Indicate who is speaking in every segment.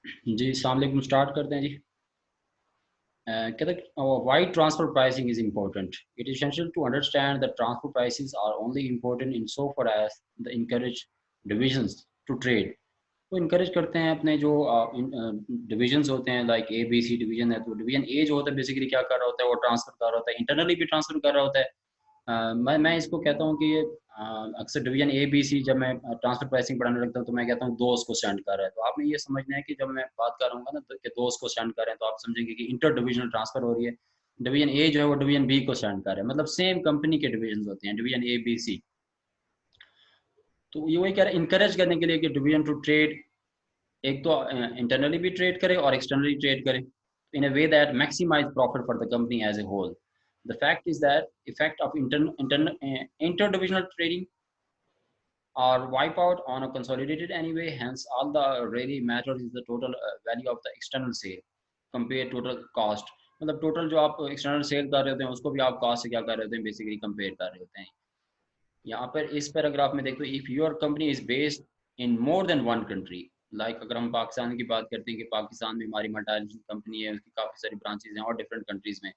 Speaker 1: जी, अस्सलाम वालेकुम। स्टार्ट करते हैं जी। कहते हैं why transfer pricing is important. It is essential to understand that transfer prices are only important in so for as the encourage divisions to trade. वो encourage करते हैं अपने जो डिविजन्स होते हैं, like A B C division है, तो division ए जो होता है बेसिकली क्या कर रहा होता है, वो ट्रांसफर कर रहा होता है, इंटरनली भी ट्रांसफर कर रहा होता है। मैं इसको कहता हूँ कि ये अक्सर डिवीजन ए बी सी जब मैं ट्रांसफर प्राइसिंग पढ़ाने लगता हूँ तो मैं कहता हूँ दोस्त को सेंड कर रहा है। तो आपने ये समझना है कि जब मैं बात करूँगा ना तो कि दोस्त को सेंड कर रहे हैं, तो आप समझेंगे कि इंटर डिविजनल ट्रांसफर हो रही है। डिवीजन ए जो है वो डिवीजन बी को सेंड कर रहा है, मतलब सेम कंपनी के डिवीजन होते हैं, डिवीजन ए बी सी। तो ये वही कह रहे हैं इनकरेज करने के लिए कि डिवीजन टू ट्रेड, एक तो इंटरनली भी ट्रेड करे और एक्सटर्नली ट्रेड करे in a way that maximize profit for the company as a whole. The fact is that effect of interdivisional trading are wipe out on a consolidated anyway. Hence, all the really matters is the total value of the external sale compare total cost. मतलब total जो आप external cell कर रहे होते हैं उसको भी आप कॉस्ट से क्या कर रहे होते हैं, बेसिकली कंपेयर कर रहे होते हैं। यहाँ पर इस पैराग्राफ में देखो, if your company is based in more than one country, like अगर हम पाकिस्तान की बात करते हैं कि पाकिस्तान में हमारी मल्टीनेशनल कंपनी है, उसकी काफ़ी सारी ब्रांचेज हैं और डिफरेंट कंट्रीज़ में,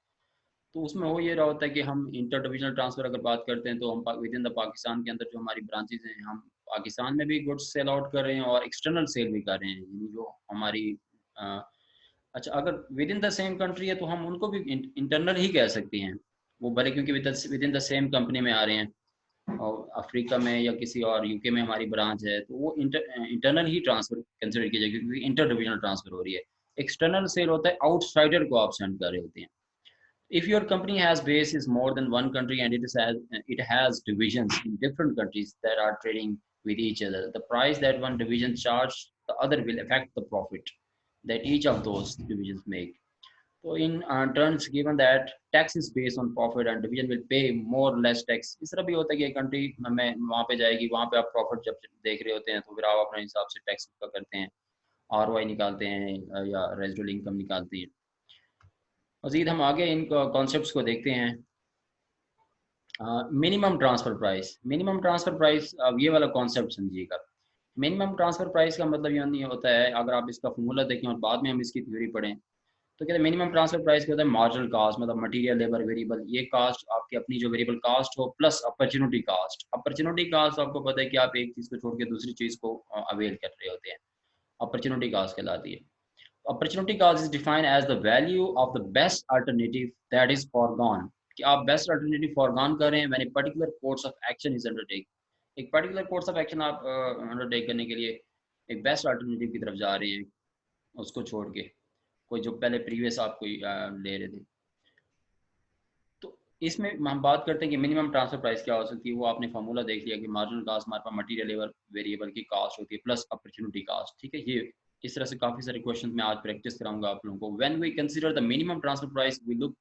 Speaker 1: तो उसमें हो ये रहा होता है कि हम इंटर डिविजनल ट्रांसफ़र अगर बात करते हैं तो हम विद इन द पाकिस्तान के अंदर जो हमारी ब्रांचेज हैं, हम पाकिस्तान में भी गुड्स सेल आउट कर रहे हैं और एक्सटर्नल सेल भी कर रहे हैं, यानी जो हमारी अ, अच्छा, अगर with in the same country है तो हम उनको भी इंटरनल ही कह सकते हैं, वो भले क्योंकि with in the same company में आ रहे हैं और अफ्रीका में या किसी और यूके में हमारी ब्रांच है, तो वो इंटरनल ही ट्रांसफर कंसिडर किया जाएगा क्योंकि इंटर डिविजनल ट्रांसफर हो रही है। एक्सटर्नल सेल होता है आउटसाइडर को आप सेंड कर रहे होते हैं। If your company has bases more than one country and it has divisions in different countries that are trading with each other, the price that one division charge, the other will affect the profit that each of those divisions make. So in terms, given that tax is based on profit and division will pay more or less tax, इस तरह भी होता है कि country में वहाँ पे जाएगी, वहाँ पे आप प्रॉफिट जब देख रहे होते हैं तो फिर आप अपने हिसाब से टैक्स का करते हैं, आरओआई निकालते हैं या रेजिडुअल इनकम निकालते हैं। मजीद हम आगे इन कॉन्सेप्ट्स को देखते हैं। Minimum transfer price, minimum transfer price, अब ये वाला कॉन्सेप्ट समझिएगा। मिनिमम ट्रांसफर प्राइस का मतलब ये नहीं होता है, अगर आप इसका फॉर्मूला देखें और बाद में हम इसकी थ्योरी पढ़ें तो कहते हैं मिनिमम ट्रांसफर प्राइस क्या होता है, मार्जिनल कास्ट, मतलब मटेरियल लेबर वेरिएबल, ये कास्ट आपकी अपनी जो वेरिएबल कास्ट हो plus opportunity cost. Opportunity cost आपको पता है कि आप एक चीज़ को छोड़ के दूसरी चीज़ को अवेल कर रहे होते हैं, अपॉर्चुनिटी कास्ट कहलाती है। Opportunity cost is defined as the value of the best alternative that is foregone, कि आप बेस्ट अल्टरनेटिव फॉरगॉन कर रहे हैं when a particular course of action is undertake. एक पर्टिकुलर कोर्स ऑफ एक्शन आप undertake करने के लिए एक बेस्ट अल्टरनेटिव की तरफ जा रहे हैं, उसको छोड़ के कोई जो पहले प्रीवियस आप कोई ले रहे थे। तो इसमें हम बात करते हैं कि मिनिमम ट्रांसफर प्राइस क्या हो सकती है। वो आपने फार्मूला देख लिया कि मार्जिनल कास्ट हमारे पास मटीरियल लेबर वेरिएबल की कास्ट होती है प्लस अपॉर्चुनिटी कास्ट, ठीक है। ये इस तरह से काफ़ी सारे क्वेश्चन मैं आज प्रैक्टिस कराऊंगा आप लोगों को। When we consider the minimum transfer price we look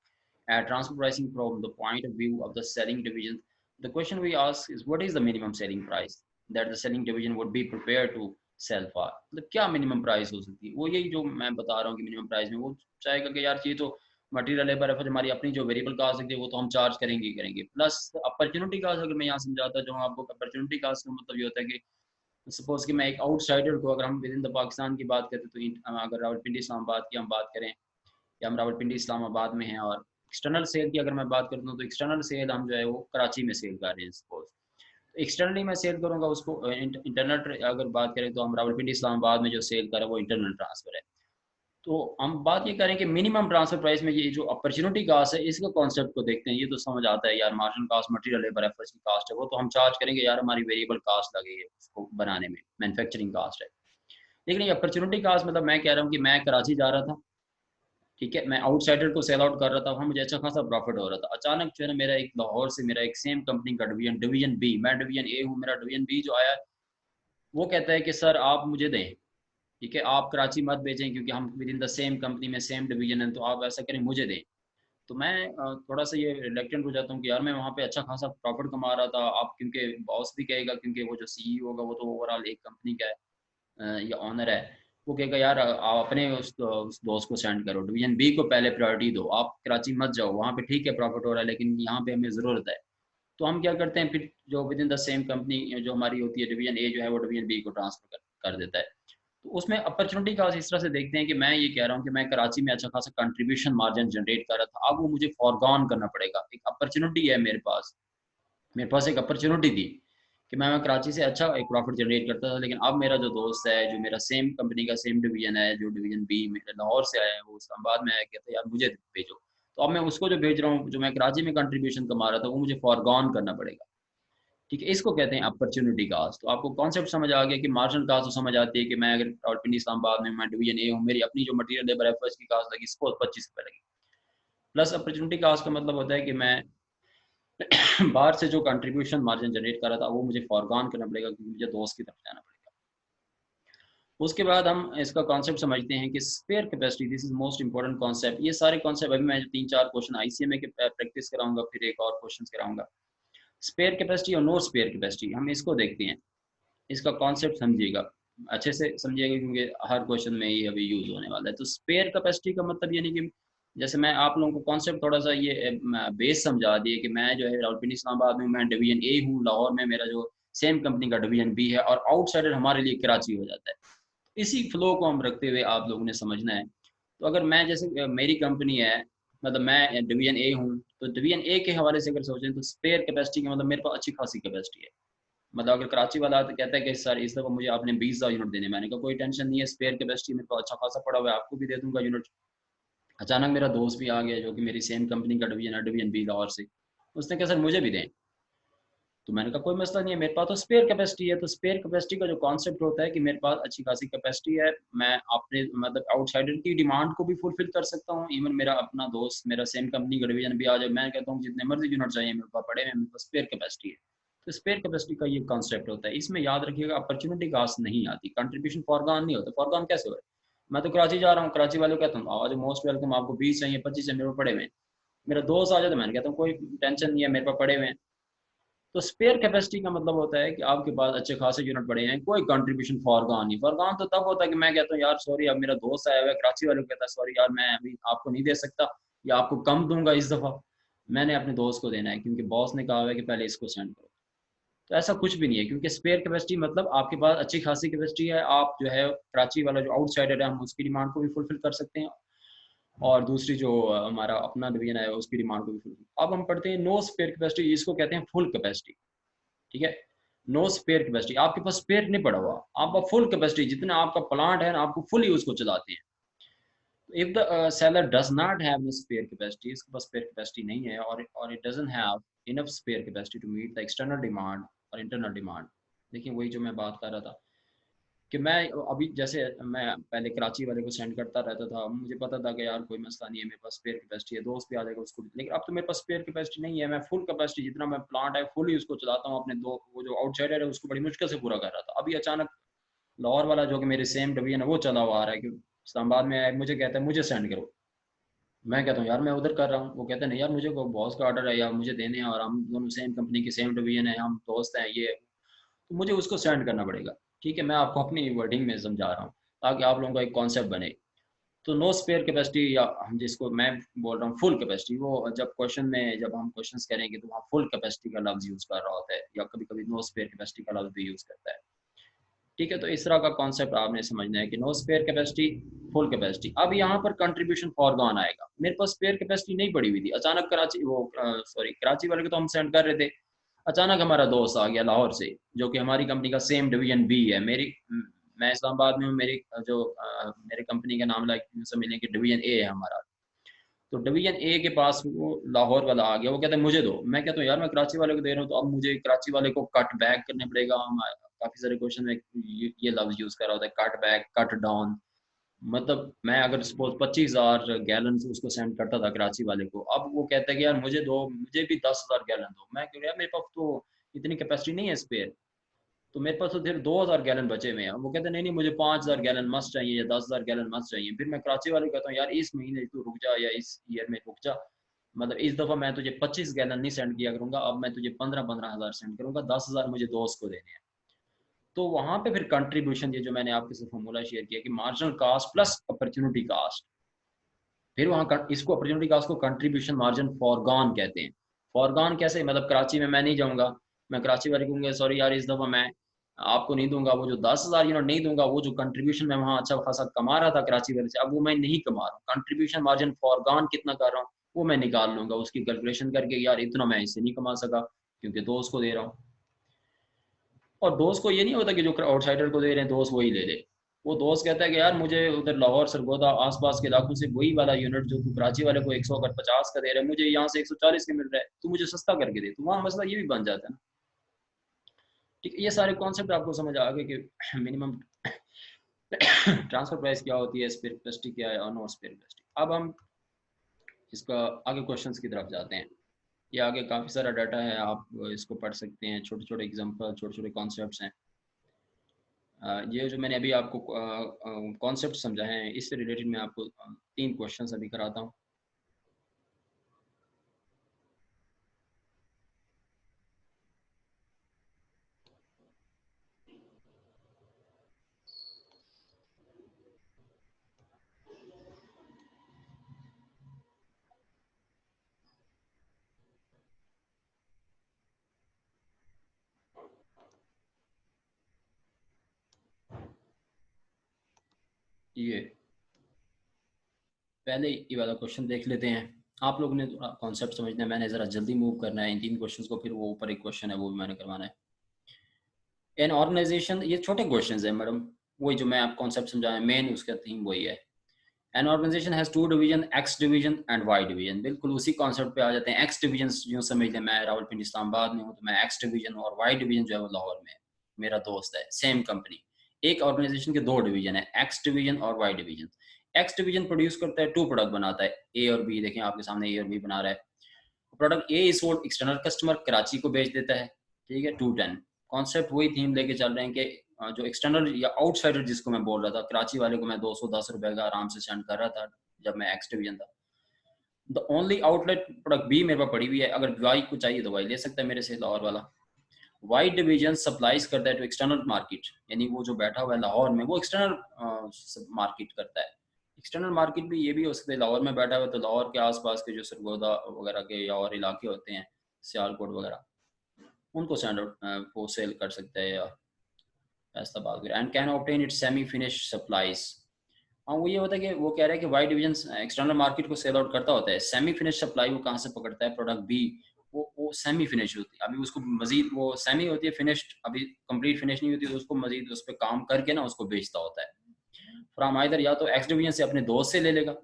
Speaker 1: at transfer pricing from the point of view of the selling division. The question we ask is what is the minimum selling price that the selling division would be prepared to sell for। मतलब क्या minimum price हो सकती है, वो यही जो मैं बता रहा हूँ कि मिनिमम प्राइस में वो चाहेगा कि यार ये तो मटेरियल लेबर है, फिर हमारी अपनी जो वेरिएबल कास्ट है वो तो हम चार्ज करेंगे ही करेंगे, प्लस अपॉर्चुनिटी कास्ट। अगर मैं यहाँ समझाता जो आपको, अपॉर्चुनिटी कास्ट का मतलब ये होता है कि सपोज कि मैं एक आउटसाइडर को, अगर हम विद इन द पाकिस्तान की बात करते तो अगर रावलपिंडी इस्लामाबाद की हम बात करें, या हम रावलपिंडी इस्लामाबाद में हैं, और एक्सटर्नल सेल की अगर मैं बात करता हूँ तो एक्सटर्नल सेल हम जो है वो कराची में सेल कर रहे हैं सपोज, तो एक्सटर्नली मैं सेल करूँगा उसको। इंटरनल अगर बात करें तो हम रावलपिंडी इस्लामाबाद में जो सेल कर रहे हैं वो इंटरनल ट्रांसफर है। तो हम बात ये करें कि मिनिमम ट्रांसफर प्राइस में ये जो अपॉर्चुनिटी कास्ट है इसका कॉन्सेप्ट को देखते हैं। ये तो समझ आता है यार, marginal cast material labour efforts की कास्ट है, वो तो हम चार्ज करेंगे यार, हमारी वेरिएबल कास्ट लगी है उसको बनाने में, मैन्युफैक्चरिंग कास्ट है। लेकिन ये अपॉर्चुनिटी कास्ट मतलब मैं कह रहा हूँ कि मैं कराची जा रहा था, ठीक है, मैं आउटसाइडर को सेल आउट कर रहा था, वहाँ मुझे अच्छा खासा प्रॉफिट हो रहा था। अचानक जो है ना मेरा एक लाहौर से मेरा एक सेम कंपनी का डिवीजन, डिवीजन बी, मैं डिवीजन ए हूँ, मेरा डिवीजन बी जो आया वो कहता है कि सर आप मुझे दें, ठीक है, आप कराची मत बेचें क्योंकि हम with in the same company में सेम डिवीजन है, तो आप ऐसा करें मुझे दें। तो मैं थोड़ा सा ये रिलेक्टेंट हो जाता हूँ कि यार मैं वहाँ पे अच्छा खासा प्रॉफिट कमा रहा था, आप क्योंकि बॉस भी कहेगा, क्योंकि वो जो सीईओ होगा वो तो ओवरऑल एक कंपनी का है या ऑनर है, वो कहेगा यार आप अपने उस दोस्त को सेंड करो, डिवीजन बी को पहले प्रायोरिटी दो, आप कराची मत जाओ, वहाँ पे ठीक है प्रॉफिट हो रहा है लेकिन यहाँ पे हमें ज़रूरत है। तो हम क्या करते हैं फिर, जो with in the same company जो हमारी होती है डिवीजन ए जो है वो डिवीजन बी को ट्रांसफर कर देता है। तो उसमें अपॉर्चुनिटी कॉस्ट इस तरह से देखते हैं कि मैं ये कह रहा हूँ कि मैं कराची में अच्छा खासा कंट्रीब्यूशन मार्जिन जनरेट कर रहा था, अब वो मुझे फॉरगॉन करना पड़ेगा। एक अपॉर्चुनिटी है मेरे पास एक अपॉर्चुनिटी थी कि मैं कराची से अच्छा एक प्रॉफिट जनरेट करता था, लेकिन अब मेरा जो दोस्त है, जो मेरा सेम कंपनी का सेम डिवीजन है, जो डिवीजन बी मेरे लाहौर से आया है, वो इस्लामाबाद में आया, कहता है यार मुझे भेजो। तो अब मैं उसको जो भेज रहा हूँ, जो मैं कराची में कंट्रीब्यूशन कमा रहा था, वो मुझे फॉरगॉन करना पड़ेगा। ठीक है, इसको कहते हैं अपॉर्चुनिटी कास्ट। तो आपको कॉन्सेप्ट समझ आ गया कि मार्जिनल कास्ट तो समझ आती है कि मैं अगर रावलपिंडी इस्लामाबाद में मैं डिवीजन ए हूँ, मेरी अपनी जो मटीरियल लेबर है फर्स्ट की कास्ट लगी सपोज 25 रुपये लगी। प्लस अपॉर्चुनिटी कास्ट का मतलब होता है कि मैं बाहर से जो कंट्रीब्यूशन मार्जिन जनरेट कर रहा था, वो मुझे फॉरगॉन करना पड़ेगा क्योंकि मुझे दोस्त की तरफ जाना पड़ेगा। उसके बाद हम इसका कॉन्सेप्ट समझते हैं कि spare capacity, this is most important concept. ये सारे कॉन्सेप्ट अभी मैं 3-4 क्वेश्चन आईसीएमए के प्रैक्टिस कराऊंगा, फिर एक और क्वेश्चन कराऊंगा। स्पेयर कैपेसिटी और नो स्पेयर कैपेसिटी, हम इसको देखते हैं। इसका कॉन्सेप्ट समझिएगा, अच्छे से समझिएगा, क्योंकि हर क्वेश्चन में ये अभी यूज होने वाला है। तो स्पेयर कैपेसिटी का मतलब ये नहीं कि जैसे मैं आप लोगों को कॉन्सेप्ट थोड़ा सा ये बेस समझा दिए कि मैं जो है रावलपिंडी इस्लामाबाद में मैं डिवीजन ए हूँ, लाहौर में मेरा जो सेम कंपनी का डिवीजन बी है, और आउटसाइडर हमारे लिए कराची हो जाता है। इसी फ्लो को हम रखते हुए आप लोगों ने समझना है। तो अगर मैं जैसे मेरी कंपनी है, मतलब मैं डिवीजन ए हूँ, तो डिवीजन ए के हवाले से अगर सोचें तो स्पेयर कैपेसिटी का मतलब मेरे पास अच्छी खासी कैपेसिटी है। मतलब अगर कराची वाला तो कहता है कि सर इस दफ़ा मुझे आपने 20,000 यूनिट देने, मैंने कहा कोई टेंशन नहीं है, स्पेयर कैपेसिटी मेरे पास अच्छा खासा पड़ा हुआ है, आपको भी दे दूंगा यूनिट। अचानक मेरा दोस्त भी आ गया जो कि मेरी सेम कंपनी का डिवीजन है, डिवीजन बी लाहौर से, उसने कहा सर मुझे भी दें। तो मैंने कहा कोई मसला नहीं है, मेरे पास तो स्पेयर कैपेसिटी है। तो स्पेयर कैपेसिटी का जो कॉन्सेप्ट होता है कि मेरे पास अच्छी खासी कैपेसिटी है, मैं अपने मतलब आउटसाइडर की डिमांड को भी फुलफिल कर सकता हूँ। इवन मेरा अपना दोस्त मेरा सेम कंपनी का डिवीजन भी आ जाए, मैं कहता हूँ जितने मर्जी यूनिट चाहिए मेरे पास पड़े हैं, मेरे पास स्पेयर कैपेसिटी है। तो स्पेयर कैपेसिटी का ये कॉन्सेप्ट होता है। इसमें याद रखिएगा अपॉर्चुनिटी कास्ट नहीं आती, कंट्रीब्यूशन फॉरगॉन नहीं होता। फॉरगॉन कैसे हो? मैं तो कराची जा रहा हूँ, कराची वाले को कहता हूँ आज मोस्ट वेलकम, आपको 20 चाहिए 25 चाहिए, मेरे पास पड़े हुए हैं। मेरा दोस्त आ जाए तो मैंने कहता हूँ कोई टेंशन नहीं है, मेरे पास पड़े हुए हैं। तो स्पेयर कैपेसिटी का मतलब होता है कि आपके पास अच्छे खासे यूनिट पड़े हैं, कोई कंट्रीब्यूशन फॉरगॉन नहीं। फॉरगॉन तो तब होता है कि मैं कहता हूँ यार सॉरी, अब मेरा दोस्त आया हुआ है, कराची वाले को कहता है सॉरी यार मैं अभी आपको नहीं दे सकता, या आपको कम दूंगा इस दफ़ा, मैंने अपने दोस्त को देना है क्योंकि बॉस ने कहा हुआ है कि पहले इसको सेंड करो। तो ऐसा कुछ भी नहीं है, क्योंकि स्पेयर कैपेसिटी मतलब आपके पास अच्छी खासी कैपेसिटी है, आप जो है कराची वाला जो आउटसाइडर है हम उसकी डिमांड को भी फुलफिल कर सकते हैं, और दूसरी जो हमारा अपना डिवीजन है उसकी डिमांड को भी फुलफिल। अब हम पढ़ते हैं नो स्पेयर कैपेसिटी, इसको कहते हैं फुल कैपेसिटी। ठीक है, नो स्पेयर कैपेसिटी, आपके पास स्पेयर नहीं पड़ा हुआ, आपका फुल कैपेसिटी, जितना आपका प्लांट है ना, आपको फुली उसको चलाते हैं। If the seller does not have no spare capacity, इसके पास स्पेयर कैपेसिटी नहीं है, और it doesn't have enough spare capacity to meet the external demand और इंटरनल डिमांड। देखिए वही जो मैं बात कर रहा था कि मैं अभी जैसे मैं पहले कराची वाले को सेंड करता रहता था, मुझे पता था कि यार कोई मसला नहीं है, मेरे पास स्पेयर कैपेसिटी है, दोस्त भी आ जाएगा उसको, लेकिन अब तो मेरे पास स्पेयर कैपेसिटी नहीं है, मैं फुल कैपेसिटी जितना मैं प्लांट है फुल ही उसको चलाता हूँ। अपने दो वो जो आउटसाइडर है उसको बड़ी मुश्किल से पूरा कर रहा था, अभी अचानक लाहौर वाला जो कि मेरे सेम डिवीजन है वो चला हुआ आ रहा है कि इस्लामाबाद में है, मुझे कहता है मुझे सेंड करो। मैं कहता हूँ यार मैं उधर कर रहा हूँ, वो कहते हैं नहीं यार मुझे को बॉस का ऑर्डर है या मुझे देने हैं, और हम दोनों सेम कंपनी की सेम डिवीजन है, हम दोस्त हैं, ये तो मुझे उसको सेंड करना पड़ेगा। ठीक है, मैं आपको अपनी वर्डिंग में समझा रहा हूँ ताकि आप लोगों का एक कॉन्सेप्ट बने। तो नो स्पेयर कैपेसिटी, या हम जिसको मैं बोल रहा हूँ फुल कैपेसिटी, वो जब क्वेश्चन में जब हम क्वेश्चंस करेंगे तो वहाँ फुल कैपेसिटी का लफ्ज यूज कर रहा होता है, या कभी कभी नो स्पेयर कैपेसिटी का लफ्ज भी यूज करता है। ठीक है, तो इस तरह का कॉन्सेप्ट आपने समझना है कि no spare capacity, full capacity. अब यहाँ पर कंट्रीब्यूशन फॉरगॉन आएगा, मेरे पास स्पेयर कैपेसिटी नहीं पड़ी हुई थी, अचानक कराची वो सॉरी कराची वाले को तो हम सेंड कर रहे थे, अचानक हमारा दोस्त आ गया लाहौर से जो कि हमारी कंपनी का सेम डिवीजन बी है। मैं इस्लामाबाद में हूँ, मेरी जो मेरे कंपनी का नाम लाइक समझ लें कि डिवीजन ए है हमारा। तो डिवीजन ए के पास वो लाहौर वाला आ गया, वो कहता है मुझे दो, मैं कहता हूँ यार मैं कराची वाले को दे रहा हूँ, तो अब मुझे कराची वाले को कट बैक करने पड़ेगा। हम काफ़ी सारे क्वेश्चन में ये लफ्ज यूज़ कर रहा होता है, कट बैक, कट डाउन। मतलब मैं अगर सपोज 25,000 गैलन उसको सेंड करता था कराची वाले को, अब वो कहता है कि यार मुझे दो, मुझे भी 10,000 गैलन दो। मैं कह रहा यार मेरे पास तो इतनी कैपेसिटी नहीं है स्पेयर, तो मेरे पास तो फिर 2,000 गैलन बचे हुए हैं। वो कहते हैं नहीं नहीं मुझे 5,000 गैलन मस्त चाहिए या 10,000 गैलन मस्त चाहिए। फिर मैं कराची वाले को कहता हूँ यार इस महीने तू रुक जा या इस ईयर में रुक जा, मतलब इस दफ़ा मैं तुझे 25 गैलन नहीं सेंड किया करूंगा, अब मैं तुझे 15-15 हज़ार सेंड करूंगा, 10,000 मुझे दोस्त को देने हैं। तो वहां पे फिर कंट्रीब्यूशन, ये जो मैंने आपके साथ फॉर्मूला शेयर किया कि marginal cost plus opportunity cost, फिर वहाँ इसको अपॉर्चुनिटी कास्ट को कंट्रीब्यूशन मार्जिन फॉरगॉन कहते हैं। फॉरगॉन कैसे, मतलब कराची में मैं नहीं जाऊंगा, मैं कराची वाले को कहूँगा सॉरी यार इस दफ़ा मैं आपको नहीं दूंगा, वो जो 10,000 यूनिट नहीं दूंगा, वो जो कंट्रीब्यूशन मैं वहाँ अच्छा खासा कमा रहा था कराची वाले से, अब वो मैं नहीं कमा रहा हूँ। कंट्रीब्यूशन मार्जिन फॉरगॉन कितना कर रहा हूँ वो मैं निकाल लूंगा, उसकी कैलकुलेशन करके यार इतना मैं इससे नहीं कमा सका क्योंकि दोस्त को दे रहा हूँ। और दोस्त को ये नहीं होता कि जो आउटसाइडर को दे रहे हैं दोस्त वही ले ले। वो दोस्त कहता है कि यार मुझे उधर लाहौर सरगोदा आसपास के इलाकों से वही वाला यूनिट जो तू कराची वाले को 150 का दे रहा है, मुझे यहाँ से 140 का मिल रहा है, तू मुझे सस्ता करके दे। तो वहाँ मसला ये भी बन जाता है ना। ठीक है, ये सारे कॉन्सेप्ट आपको समझ आ गए कि मिनिमम ट्रांसफर प्राइस क्या होती है, स्पेयर कैपेसिटी क्या है और नॉन स्पेयर कैपेसिटी। अब हम इसका आगे क्वेश्चंस की तरफ जाते हैं। ये आगे काफ़ी सारा डाटा है, आप इसको पढ़ सकते हैं, छोटे छोटे एग्जांपल, छोटे छोटे कॉन्सेप्ट्स हैं। ये जो मैंने अभी आपको कॉन्सेप्ट समझाए हैं, इससे रिलेटेड मैं आपको 3 क्वेश्चंस अभी कराता हूँ। ये पहले ये वाला क्वेश्चन देख लेते हैं। आप लोगों ने कॉन्सेप्ट समझना है, मैंने ज़रा जल्दी मूव करना है इन 3 क्वेश्चंस को, फिर वो ऊपर एक क्वेश्चन है वो भी मैंने करवाना है। एन ऑर्गेनाइजेशन, ये छोटे क्वेश्चन है मैडम, वही जो मैं आप कॉन्सेप्ट समझाया मेन उसका थीम वही है। An organisation has 2 division, X division and Y division. बिल्कुल उसी कॉन्सेप्ट पे आ जाते हैं। एक्स डिवीजन यूँ समझ लें, मैं रावलपिंडी इस्लामाबाद में हूँ तो मैं एक्स डिवीजन, और वाई डिवीजन जो है वो लाहौर में है, मेरा दोस्त है, सेम कंपनी। एक ऑर्गेनाइजेशन के 2 डिवीजन है, एक्स डिवीजन और Y division. X division produce करता है 2 प्रोडक्ट बनाता है, ए और बी। देखें आपके सामने ए और बी बना रहा है। Product A is sold external customer, Karachi को बेच देता है, ठीक है, 210। कॉन्सेप्ट वही थीम लेके चल रहे हैं कि जो एक्सटर्नल या आउटसाइडर जिसको मैं बोल रहा था, कराची वाले को मैं 210 रुपए का आराम से सेंड कर रहा था जब मैं एक्स डिवीजन था। The only outlet product B मेरे पास पड़ी हुई है, अगर वाई को चाहिए तो वाई ले सकता है मेरे से, लाहौर वाला। वाई डिवीजन सप्लाईज करता है टू एक्सटर्नल मार्केट, यानी वो जो बैठा हुआ है लाहौर में वो एक्सटर्नल मार्केट करता है। एक्सटर्नल मार्केट भी ये भी हो सकता है लाहौर में बैठा हुआ है तो लाहौर के आसपास के जो सरगोदा वगैरह के या और इलाके होते हैं, सियालकोट वगैरह, उनको सेंड आउट वो सेल कर सकता है या फैसलाबाद वगैरह। And can obtain it semi finish supplies. हाँ, वो ये होता है कि वो कह रहा है कि वाई डिवीजन एक्सटर्नल मार्केट को सेल आउट करता होता है, सेमी फिनिश सप्लाई वो कहाँ से पकड़ता है, प्रोडक्ट बी। वो सेमी फिनिश होती है, अभी उसको मजीद वो सेमी होती है, फिनिश्ड अभी कंप्लीट फिनिश नहीं होती, तो उसको मजीद उस पर काम करके ना उसको बेचता होता है। फ्रॉम आइदर, या तो एक्स डिवीजन से अपने दोस्त से ले लेगा,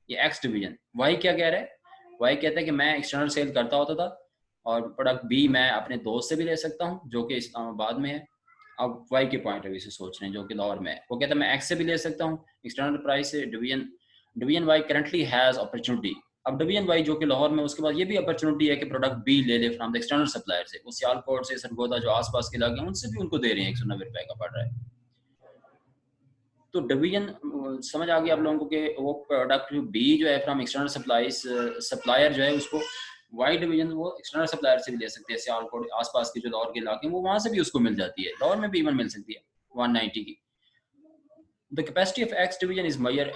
Speaker 1: ये एक्स डिवीजन। वाई क्या कह रहा है, वाई कहता है कि मैं एक्सटर्नल सेल करता होता था और प्रोडक्ट बी मैं अपने दोस्त से भी ले सकता हूँ जो कि इस्लामाबाद में है। अब वाई के पॉइंट ऑफ व्यू से सोच रहे हैं जो कि लाहौर में है, वो कहता है मैं एक्स से भी ले सकता हूँ एक्सटर्नल प्राइस से। Division division Y currently has opportunity. अब डिवीजन वाई जो कि लाहौर में, उसके बाद ये भी अपॉर्चुनिटी है कि प्रोडक्ट बी ले ले फ्रॉम द एक्सटर्नल सप्लायर से, वो सियालकोट से, सरगोदा जो आसपास के इलाके हैं उनसे भी उनको दे रहे हैं, 190 रुपए का पड़ रहा है। तो डिवीजन समझ आ गया आप लोगों को कि वो प्रोडक्ट बी जो है फ्रॉम एक्सटर्नल सप्लाईज सप्लायर जो है उसको वाई डिवीजन वो एक्सटर्नल सप्लायर से भी ले सकते हैं, सियालकोट आसपास के जो लाहौर के इलाके हैं वो वहां से भी उसको मिल जाती है, लाहौर में भी इवन मिल सकती है 190 की। The capacity of X division is measured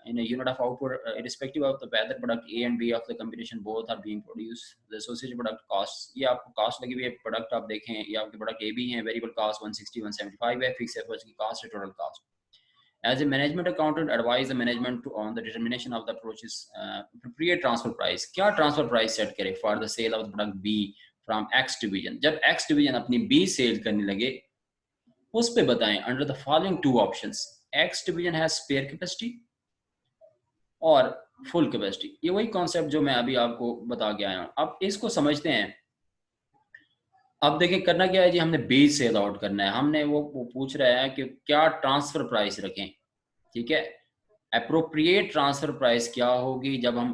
Speaker 1: in a unit of output, irrespective of the whether product A and B of the combination both are being produced. The associated product costs, ये आपको cost लगी हुई है, product आप देखें ये आपके product A B हैं, वेरिएबल कास्ट 160 175 है, फिक्स एफर्ट्स की कास्ट है, total cast. As a management accountant, advise the management on the determination of the approaches appropriate transfer price. क्या transfer price set करे for the sale of the product B from X division? जब X division अपनी B sell करने लगे उस पे बताएं under the following 2 options. X division has spare capacity और फुल कैपेसिटी। ये वही कॉन्सेप्ट जो मैं अभी आपको बता के आया हूँ। अब इसको समझते हैं। अब देखिए करना क्या है जी, हमने बी सेल आउट करना है। हमने वो पूछ रहा है कि क्या ट्रांसफर प्राइस रखें, ठीक है। अप्रोप्रिएट ट्रांसफर प्राइस क्या होगी जब हम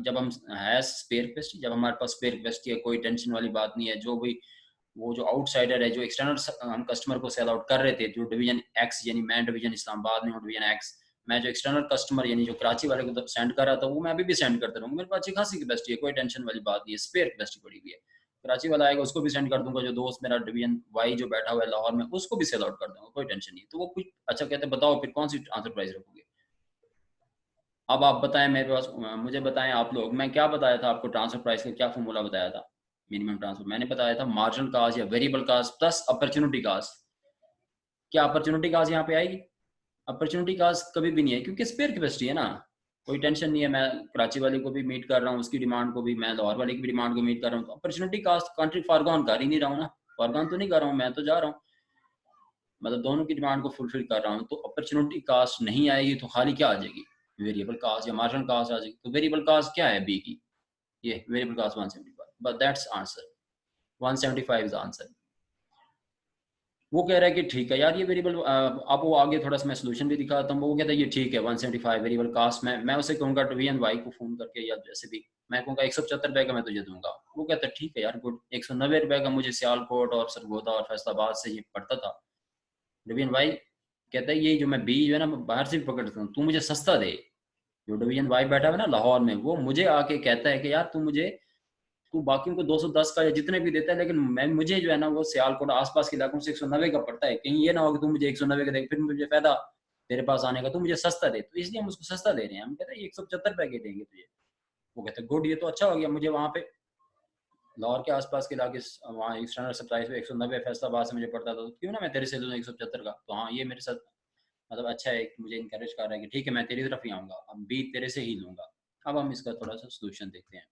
Speaker 1: जब हम है स्पेयर कैपेसिटी, जब हमारे पास स्पेयर कैपेसिटी है, कोई टेंशन वाली बात नहीं है। जो भी वो जो आउटसाइडर है, जो एक्सटर्नल हम कस्टमर को सेल आउट कर रहे थे, जो डिवीजन एक्स यानी मैं डिवीजन इस्लामाबाद में हूँ, डिवीजन एक्स, मैं जो एक्सटर्नल कस्टमर यानी जो कराची वाले को सेंड कर रहा था वो मैं अभी भी सेंड करता रहूँगा, मेरे पास अच्छी खासी कैपेसिटी है, कोई टेंशन वाली बात नहीं है, स्पेयर कैपेसिटी पड़ी हुई है। कराची वाला आएगा उसको भी सेंड कर दूंगा, जो दोस्त मेरा डिवीजन वाई जो बैठा हुआ है लाहौर में उसको भी सेल आउट कर दूंगा, कोई टेंशन नहीं। तो वो कुछ अच्छा कहते हैं बताओ फिर कौन सी ट्रांसफर प्राइस रखोगे। अब आप बताएं मेरे पास, मुझे बताएं आप लोग, मैं क्या बताया था आपको, ट्रांसफर प्राइस का क्या फॉर्मूला बताया था। मिनिमम ट्रांसफर मैंने बताया था मार्जिनल कास्ट या variable cost plus opportunity cost. क्या अपॉर्चुनिटी कास्ट यहाँ पे आएगी? अपॉर्चुनिटी कास्ट कभी भी नहीं है, क्योंकि स्पेयर कैपेसिटी है ना, कोई टेंशन नहीं है। मैं कराची वाले को भी मीट कर रहा हूँ, उसकी डिमांड को भी, मैं लाहौर वाले की भी डिमांड को मीट कर रहा हूँ। तो अपॉर्चुनिटी कास्ट कंट्री फॉरगॉन कर ही नहीं रहा हूँ ना, फॉरगॉन तो नहीं कर रहा हूँ, मैं तो जा रहा हूँ, मतलब दोनों की डिमांड को फुलफिल कर रहा हूँ। तो अपॉर्चुनिटी कास्ट नहीं आएगी तो खाली क्या आ जाएगी? वेरिएबल कास्ट या मार्जिनल कास्ट आ जाएगी। तो वेरिएबल कास्ट क्या है बी की? ये variable cost 175, but that's answer, 175 is answer. वो कह रहा है कि ठीक है यार ये वेरिएबल, अब वो आगे थोड़ा सा मैं सोल्यूशन भी दिखाता हूँ। वो कहता है ये ठीक है 175 वेरिएबल कास्ट। मैं उसे कहूँगा वी को फोन करके या जैसे भी मैं कहूँगा 175 का मैं तुझे दूंगा। वो कहता है ठीक है यार गुड। 190 रुपए का मुझे सियालकोट और सरगोदा और फैसलाबाद से ये पड़ता था। डिवीजन वाई कहता है ये जो मैं बी जो है ना बाहर से भी पकड़ता हूँ, तू मुझे सस्ता दे। जो डिवीजन वाई बैठा हुआ है ना लाहौर में, वो मुझे आके कहता है कि यार तू बाकियों को 210 का या जितने भी देता है, लेकिन मैं मुझे जो है ना वो सियालकोट आसपास के इलाकों से 190 का पड़ता है। कहीं ये ना हो कि तू मुझे 190 का दे फिर मुझे फायदा तेरे पास आने का, तू मुझे सस्ता दे। तो इसलिए हम उसको सस्ता दे रहे हैं। हम कहते हैं 175 रुपए के देंगे तुझे। वो कहते हैं गुड, ये तो अच्छा हो गया। मुझे वहाँ पे लाहौर के आसपास के इलाके वहाँ एक्सटर्नल सप्लाई पे 190 फैसलाबाद से मुझे पड़ता था, तो क्यों ना मैं तेरे से लूँ 175 का। तो हाँ ये मेरे साथ मतलब अच्छा है कि मुझे इंकरेज कर रहा है कि ठीक है मैं तेरी तरफ ही आऊँगा, अब बी तेरे से ही लूँगा। अब हम इसका थोड़ा सा सोल्यूशन देखते हैं।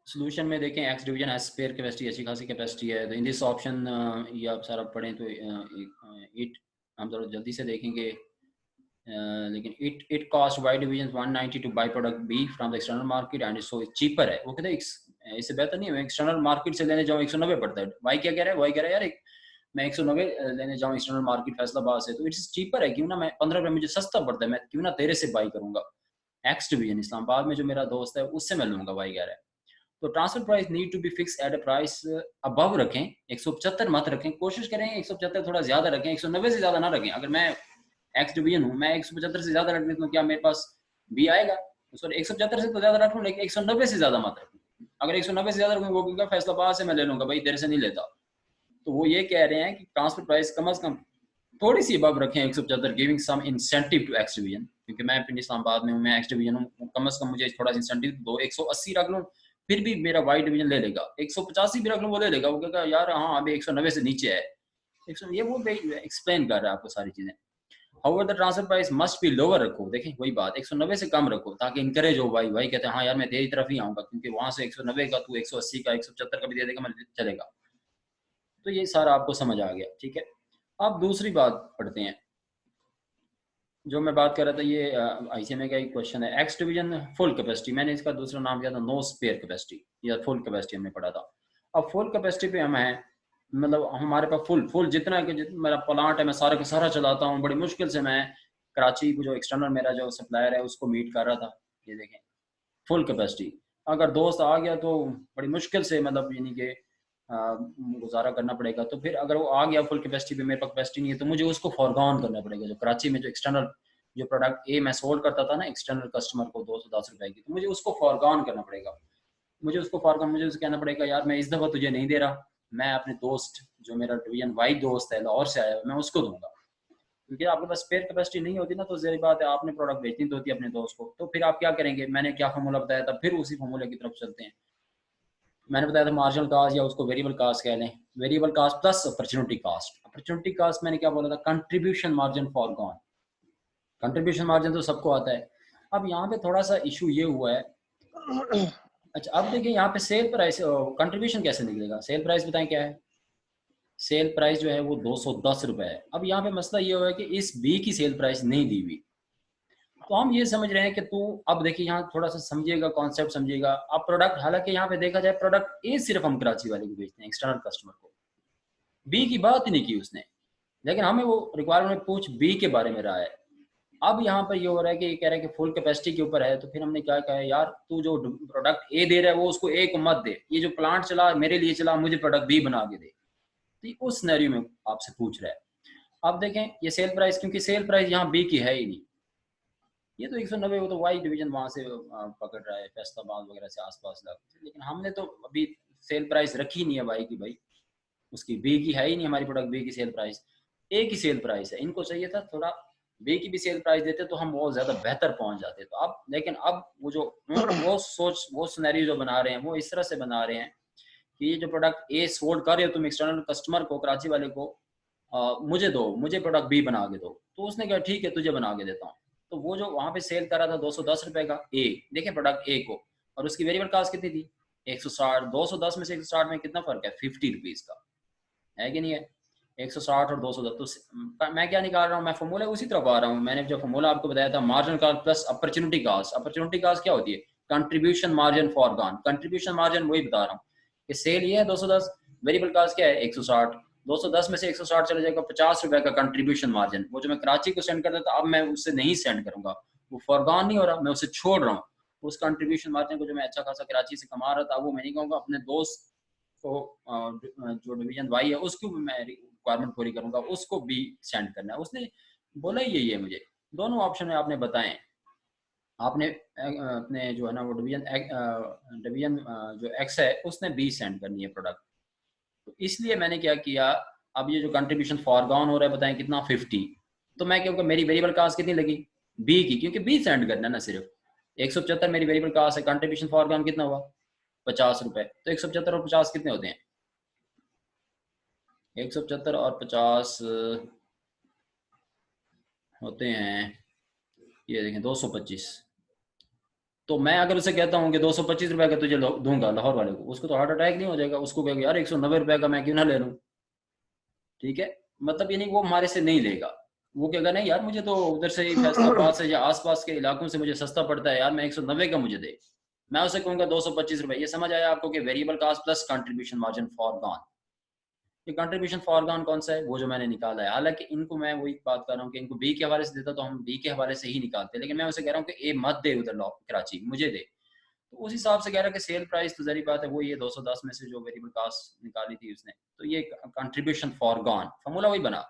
Speaker 1: सोल्यूशन में देखें X division as spare capacity अच्छी खासी कैपेसिटी है। तो इन दिस ऑप्शन ये आप सारा पढ़ें तो इट हम थोड़ा जल्दी से देखेंगे। लेकिन it cost Y division 190 to buy product B from the external market and so cheaper है। वो कहते हैं इससे बेहतर नहीं है मैं एक्सटर्नल मार्केट से लेने जाऊँ 190 पड़ता है। वाई क्या कह रहा है? वाई कह रहा है यार मैं 190 लेने जाऊँ एक्सटर्नल मार्केट फैसलाबाद से तो इट्स चीपर है, क्यों ना मैं 15 रुपये मुझे सस्ता पड़ता है, मैं क्यों ना तेरे से बाई करूंगा। एक्स डिवीजन इस्लामाबाद में जो मेरा दोस्त है उससे मैं लूंगा, वाई कह रहा है। तो transfer price need to be fix at a price above रखें, 175 मत रखें, कोशिश करें 175 थोड़ा ज्यादा रखें, 190 से ज्यादा ना रखें। अगर मैं एक्स डिवीजन हूँ, मैं 175 से ज्यादा रख लेता हूँ, क्या मेरे पास बी आएगा? सॉरी 175 से तो ज्यादा रख लूँ, लेकिन 190 से ज्यादा मत रखूँ। अगर 190 से ज्यादा रखूँ वो क्योंकि फैसलाबाद से मैं ले लूंगा भाई, तेरे से नहीं लेता। तो वो ये कह रहे हैं कि ट्रांसफर प्राइस कम से कम थोड़ी सी अबव रखें 175, giving some incentive to X division. क्योंकि मैं पिंड इस्लामाबाद में हूँ, मैं एक्स डिवीजन हूँ, कम से कम मुझे थोड़ा सा इंसेंटिव दो। 180 रख लूँ फिर भी मेरा वाई डिवीजन ले लेगा, 185 भी रख लूँ वो ले लेगा। वो कहेगा यार हाँ अभी 190 से नीचे है। 100 ये वो एक्सप्लेन कर रहा है आपको सारी चीजें। However the transfer price must be lower रखो, देखें वही बात 190 से कम रखो ताकि इंकरेज हो। भाई कहते हैं हाँ यार मैं तेरी तरफ ही आऊंगा, क्योंकि वहां से 190 का तू 180 का 175 का भी दे देगा, मैं चलेगा। तो ये सारा आपको समझ आ गया, ठीक है। अब दूसरी बात पढ़ते हैं जो मैं बात कर रहा था। ये आईसीएमए का एक क्वेश्चन है, एक्स डिवीजन फुल कैपेसिटी, मैंने इसका दूसरा नाम किया था नो स्पेयर कैपेसिटी या फुल कैपेसिटी हमने पढ़ा था। अब फुल कैपेसिटी पे हम हैं, मतलब हमारे पास फुल जितना मेरा प्लांट है मैं सारा का सारा चलाता हूँ, बड़ी मुश्किल से मैं कराची को जो एक्सटर्नल मेरा जो सप्लायर है उसको मीट कर रहा था। ये देखें फुल कैपेसिटी, अगर दोस्त आ गया तो बड़ी मुश्किल से मतलब यानी कि गुजारा करना पड़ेगा। तो फिर अगर वो आ गया फुल कैपेसिटी पे, मेरे पास कैपेसिटी नहीं है, तो मुझे उसको फॉरगॉन करना पड़ेगा। जो कराची में जो एक्सटर्नल जो प्रोडक्ट ए मैं सोल्ड करता था ना एक्सटर्नल कस्टमर को 210 रुपए की, तो मुझे उसको फॉरगॉन करना पड़ेगा। मुझे उसको कहना पड़ेगा यार मैं इस दफ़ा तुझे नहीं दे रहा, मैं अपने दोस्त जो मेरा डिवीजन वाई दोस्त है लाहौर से आया मैं उसको दूंगा। क्योंकि आपके पास स्पेयर कैपेसिटी नहीं होती ना, तो ज़ाहिर बात है आपने प्रोडक्ट बेचनी तो होती है अपने दोस्त को। तो फिर आप क्या करेंगे? मैंने क्या फॉर्मूला बताया था, फिर उसी फॉर्मूले की तरफ चलते हैं। मैंने बताया था मार्जिनल कास्ट या उसको वेरिएबल कास्ट कह लें, variable cost plus opportunity cost. Opportunity cost मैंने क्या बोला था? Contribution margin forgone. Contribution margin तो सबको आता है। अब यहाँ पे थोड़ा सा इशू ये हुआ है। अच्छा अब देखिए यहाँ पे सेल प्राइस कंट्रीब्यूशन कैसे निकलेगा? सेल प्राइस बताएं क्या है? सेल प्राइस जो है वो 210 रुपए है। अब यहाँ पे मसला ये हुआ है कि इस बी की सेल प्राइस नहीं दी हुई। तो हम ये समझ रहे हैं कि तू अब देखिए यहाँ थोड़ा सा समझिएगा, कॉन्सेप्ट समझिएगा। अब प्रोडक्ट हालांकि यहाँ पे देखा जाए प्रोडक्ट ए सिर्फ हम कराची वाले को बेचते हैं एक्सटर्नल कस्टमर को, बी की बात ही नहीं की उसने। लेकिन हमें वो रिक्वायरमेंट पूछ बी के बारे में रहा है। अब यहाँ पर ये हो रहा है कि ये कह रहे हैं कि फुल कैपेसिटी के ऊपर है। तो फिर हमने क्या कहा यार तू जो प्रोडक्ट ए दे रहा है वो उसको ए को मत दे, ये जो प्लांट चला मेरे लिए चला, मुझे प्रोडक्ट बी बना के दे। तो उस सिनेरियो में आपसे पूछ रहा है। अब देखें ये सेल प्राइस, क्योंकि सेल प्राइस यहाँ बी की है ही नहीं, ये तो 190 वो तो वाई डिवीजन वहां से पकड़ रहा है फैसलाबाद वगैरह से आसपास लग। लेकिन हमने तो अभी सेल प्राइस रखी नहीं है वाई की, भाई उसकी बी की है ही नहीं हमारी प्रोडक्ट, बी की सेल प्राइस, ए की सेल प्राइस है। इनको चाहिए था थोड़ा बी की भी सेल प्राइस देते तो हम बहुत ज़्यादा बेहतर पहुंच जाते। तो अब लेकिन अब वो जो वो सिनेरियो जो बना रहे हैं वो इस तरह से बना रहे हैं कि ये जो प्रोडक्ट ए सोल्ड कर रहे हो तुम एक्सटर्नल कस्टमर को, कराची वाले को, मुझे दो, मुझे प्रोडक्ट बी बना के दो। तो उसने कहा ठीक है तुझे बना के देता हूँ। तो वो जो वहाँ पे सेल कर रहा था 210 रुपए का ए, देखें प्रोडक्ट ए को, और उसकी वेरिएबल कास्ट कितनी थी 160। 210 में से 160 में कितना फर्क है 50 रुपीज़ का, है कि नहीं है। 160 और 210, तो मैं क्या निकाल रहा हूँ, मैं फॉर्मूला उसी तरफ आ रहा हूँ। मैंने जो फॉर्मूला आपको बताया था margin cost plus opportunity cost. Opportunity cost क्या होती है, contribution margin foregone. Contribution margin वही बता रहा हूँ कि सेल ये है 210, वेरिएबल कॉस्ट क्या है 160। 210 में से 160 चले जाएगा 50 रुपए का कंट्रीब्यूशन मार्जिन। वो जो मैं कराची को सेंड करता था अब मैं उससे नहीं सेंड करूंगा, वो फॉरगॉन नहीं हो रहा, मैं उसे छोड़ रहा हूँ। उस कंट्रीब्यूशन मार्जिन को जो मैं अच्छा खासा कराची से कमा रहा था वो मैं नहीं कहूँगा, अपने दोस्त को जो डिवीजन वाई है उसको भी मैं रिक्वायरमेंट पूरी करूंगा, उसको भी सेंड करना है। उसने बोला यही है मुझे। दोनों ऑप्शन है आपने बताएं। आपने अपने जो है ना वो डिवीजन जो एक्स है उसने बी सेंड करनी है प्रोडक्ट। तो इसलिए मैंने क्या किया, अब ये जो कंट्रीब्यूशन फॉरगॉन हो रहा है बताएं कितना 50। तो मैं क्योंकि मेरी वेरिएबल कास्ट कितनी लगी बी की, क्योंकि बी सेंड करना है ना सिर्फ। 175 मेरी वेरिएबल कास्ट है, कंट्रीब्यूशन फॉरगॉन कितना हुआ 50 रुपए। तो 175 और 50 कितने होते हैं, 175 और 50 होते हैं, ये देखें 225। तो मैं अगर उसे कहता हूँ कि 225 रुपए का तुझे दूंगा लाहौर वाले को, उसको तो हार्ट अटैक नहीं हो जाएगा, उसको कहेगा यार 190 रुपए का मैं क्यों ना ले लूँ। ठीक है, मतलब ये नहीं वो हमारे से नहीं लेगा, वो कहेगा नहीं यार मुझे तो उधर से ही फैसलाबाद से या आसपास के इलाकों से मुझे सस्ता पड़ता है यार, मैं 190 का मुझे दे। मैं उसे कहूंगा 225 रुपए। ये समझ आया आपको कि variable cost plus contribution margin forgone. ये कंट्रीब्यूशन फॉरगॉन कौन सा है, वो जो मैंने निकाला है। हालांकि इनको मैं वही बात कर रहा हूँ कि इनको बी के हवाले से देता तो हम बी के हवाले से ही निकालते, लेकिन मैं उसे कह रहा हूँ कि ए मत दे उधर लॉ कराची, मुझे दे। तो उस हिसाब से कह रहा है कि सेल प्राइस तो जरी बात है वो ये 210 में से जो वेरिएबल कास्ट निकाली थी उसने, तो ये कंट्रीब्यूशन फॉरगॉन फॉर्मूला वही बना,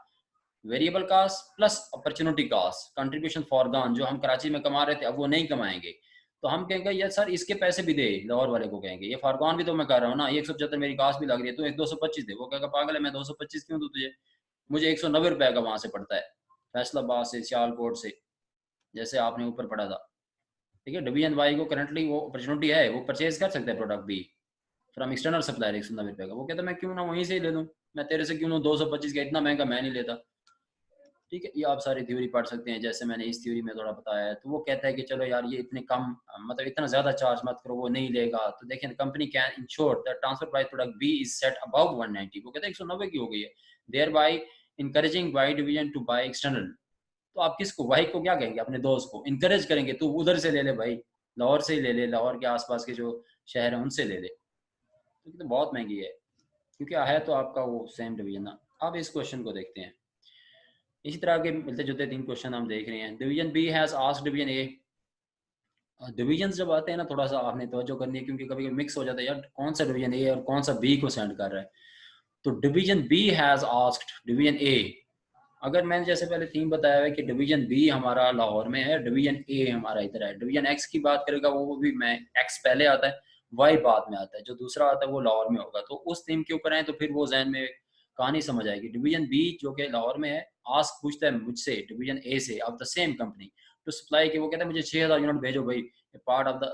Speaker 1: variable cost plus opportunity cost, contribution forgone. जो हम कराची में कमा रहे थे अब वो नहीं कमाएंगे, तो हम कहेंगे यार सर इसके पैसे भी दे, लाहौर वाले को कहेंगे ये फॉरगॉन भी तो मैं कर रहा हूँ ना, 175 मेरी कास्ट भी लग रही है, तो एक 225 दे। वो कहेगा पागल है मैं 225 क्यों दूं तुझे, मुझे 190 रुपए का वहां से पड़ता है फैसलाबाद से सियालकोट से, जैसे आपने ऊपर पढ़ा था। ठीक है, डिवीजन वाई को करंटली वो अपॉर्चुनिटी है, वो परचेज कर सकते हैं प्रोडक्ट भी फ्रॉम एक्सटर्नल सप्लायर 190 रुपए का। वो कहता है मैं क्यों ना वहीं से ही ले लूँ, मैं तेरे से क्यों लूँ 225 का, इतना महंगा मैं नहीं लेता। ठीक है, ये आप सारी थ्योरी पढ़ सकते हैं जैसे मैंने इस थ्योरी में थोड़ा बताया है। तो वो कहता है कि चलो यार ये इतने कम, मतलब इतना ज्यादा चार्ज मत करो, वो नहीं लेगा। तो देखें company can ensure that transfer price product B is set above 190, वो कहता है 190 की हो गई है, thereby encouraging Y division to buy external. तो आप किसको, वाई को क्या कहेंगे, अपने दोस्त को इनकरेज करेंगे, तू उधर से ले ले भाई, लाहौर से ही ले ले, लाहौर के आसपास के जो शहर है उनसे ले ले। तो बहुत महंगी है क्योंकि है तो आपका वो सेम डिवीजन ना। अब इस क्वेश्चन को देखते हैं। इसी तरह के मिलते जुलते 3 क्वेश्चन हम देख रहे हैं। Division B has asked division A. Division जब आते हैं ना थोड़ा सा आपने तवज्जो करनी है, क्योंकि कभी कभी मिक्स हो जाता है यार कौन सा डिवीजन ए और कौन सा बी को सेंड कर रहा है। तो division B has asked division A, अगर मैंने जैसे पहले थीम बताया है कि डिवीजन बी हमारा लाहौर में है, डिवीजन ए हमारा इधर है। डिवीजन एक्स की बात करेगा वो भी, मैं एक्स पहले आता है वाई बाद में आता है, जो दूसरा आता है वो लाहौर में होगा। तो उस थीम के ऊपर आए तो फिर वो जहन में कहानी समझ आएगी। डिवीजन बी जो कि लाहौर में है, आस्क पूछता है मुझसे डिवीजन ए से of the same company to supply के, वो कहता है मुझे 6000 यूनिट भेजो भाई, part of the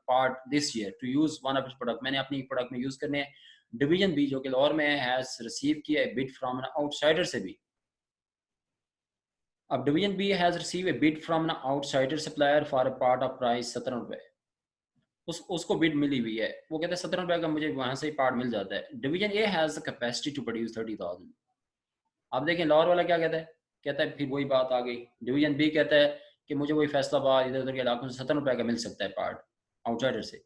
Speaker 1: part this year to use one of its product, मैंने अपनी प्रोडक्ट में यूज करने हैं। डिवीजन बी जो कि लाहौर में है हैज रिसीव किया है बिड फ्रॉम एन आउटसाइडर से भी। अब division B has receive a bid from an outsider supplier for a part of price 17 रुपए, उसको बिड मिली हुई है, वो कहते हैं 17 रुपए का मुझे वहां से ही पार्ट मिल जाता है। Division A has the capacity to produce 30,000। अब देखें लाहौर वाला क्या कहता है, कहता है फिर वही बात आ गई। डिवीजन बी कहता है कि मुझे वही फैसलाबाद इधर उधर के इलाकों से 17 रुपए का मिल सकता है पार्ट आउटसाइडर से।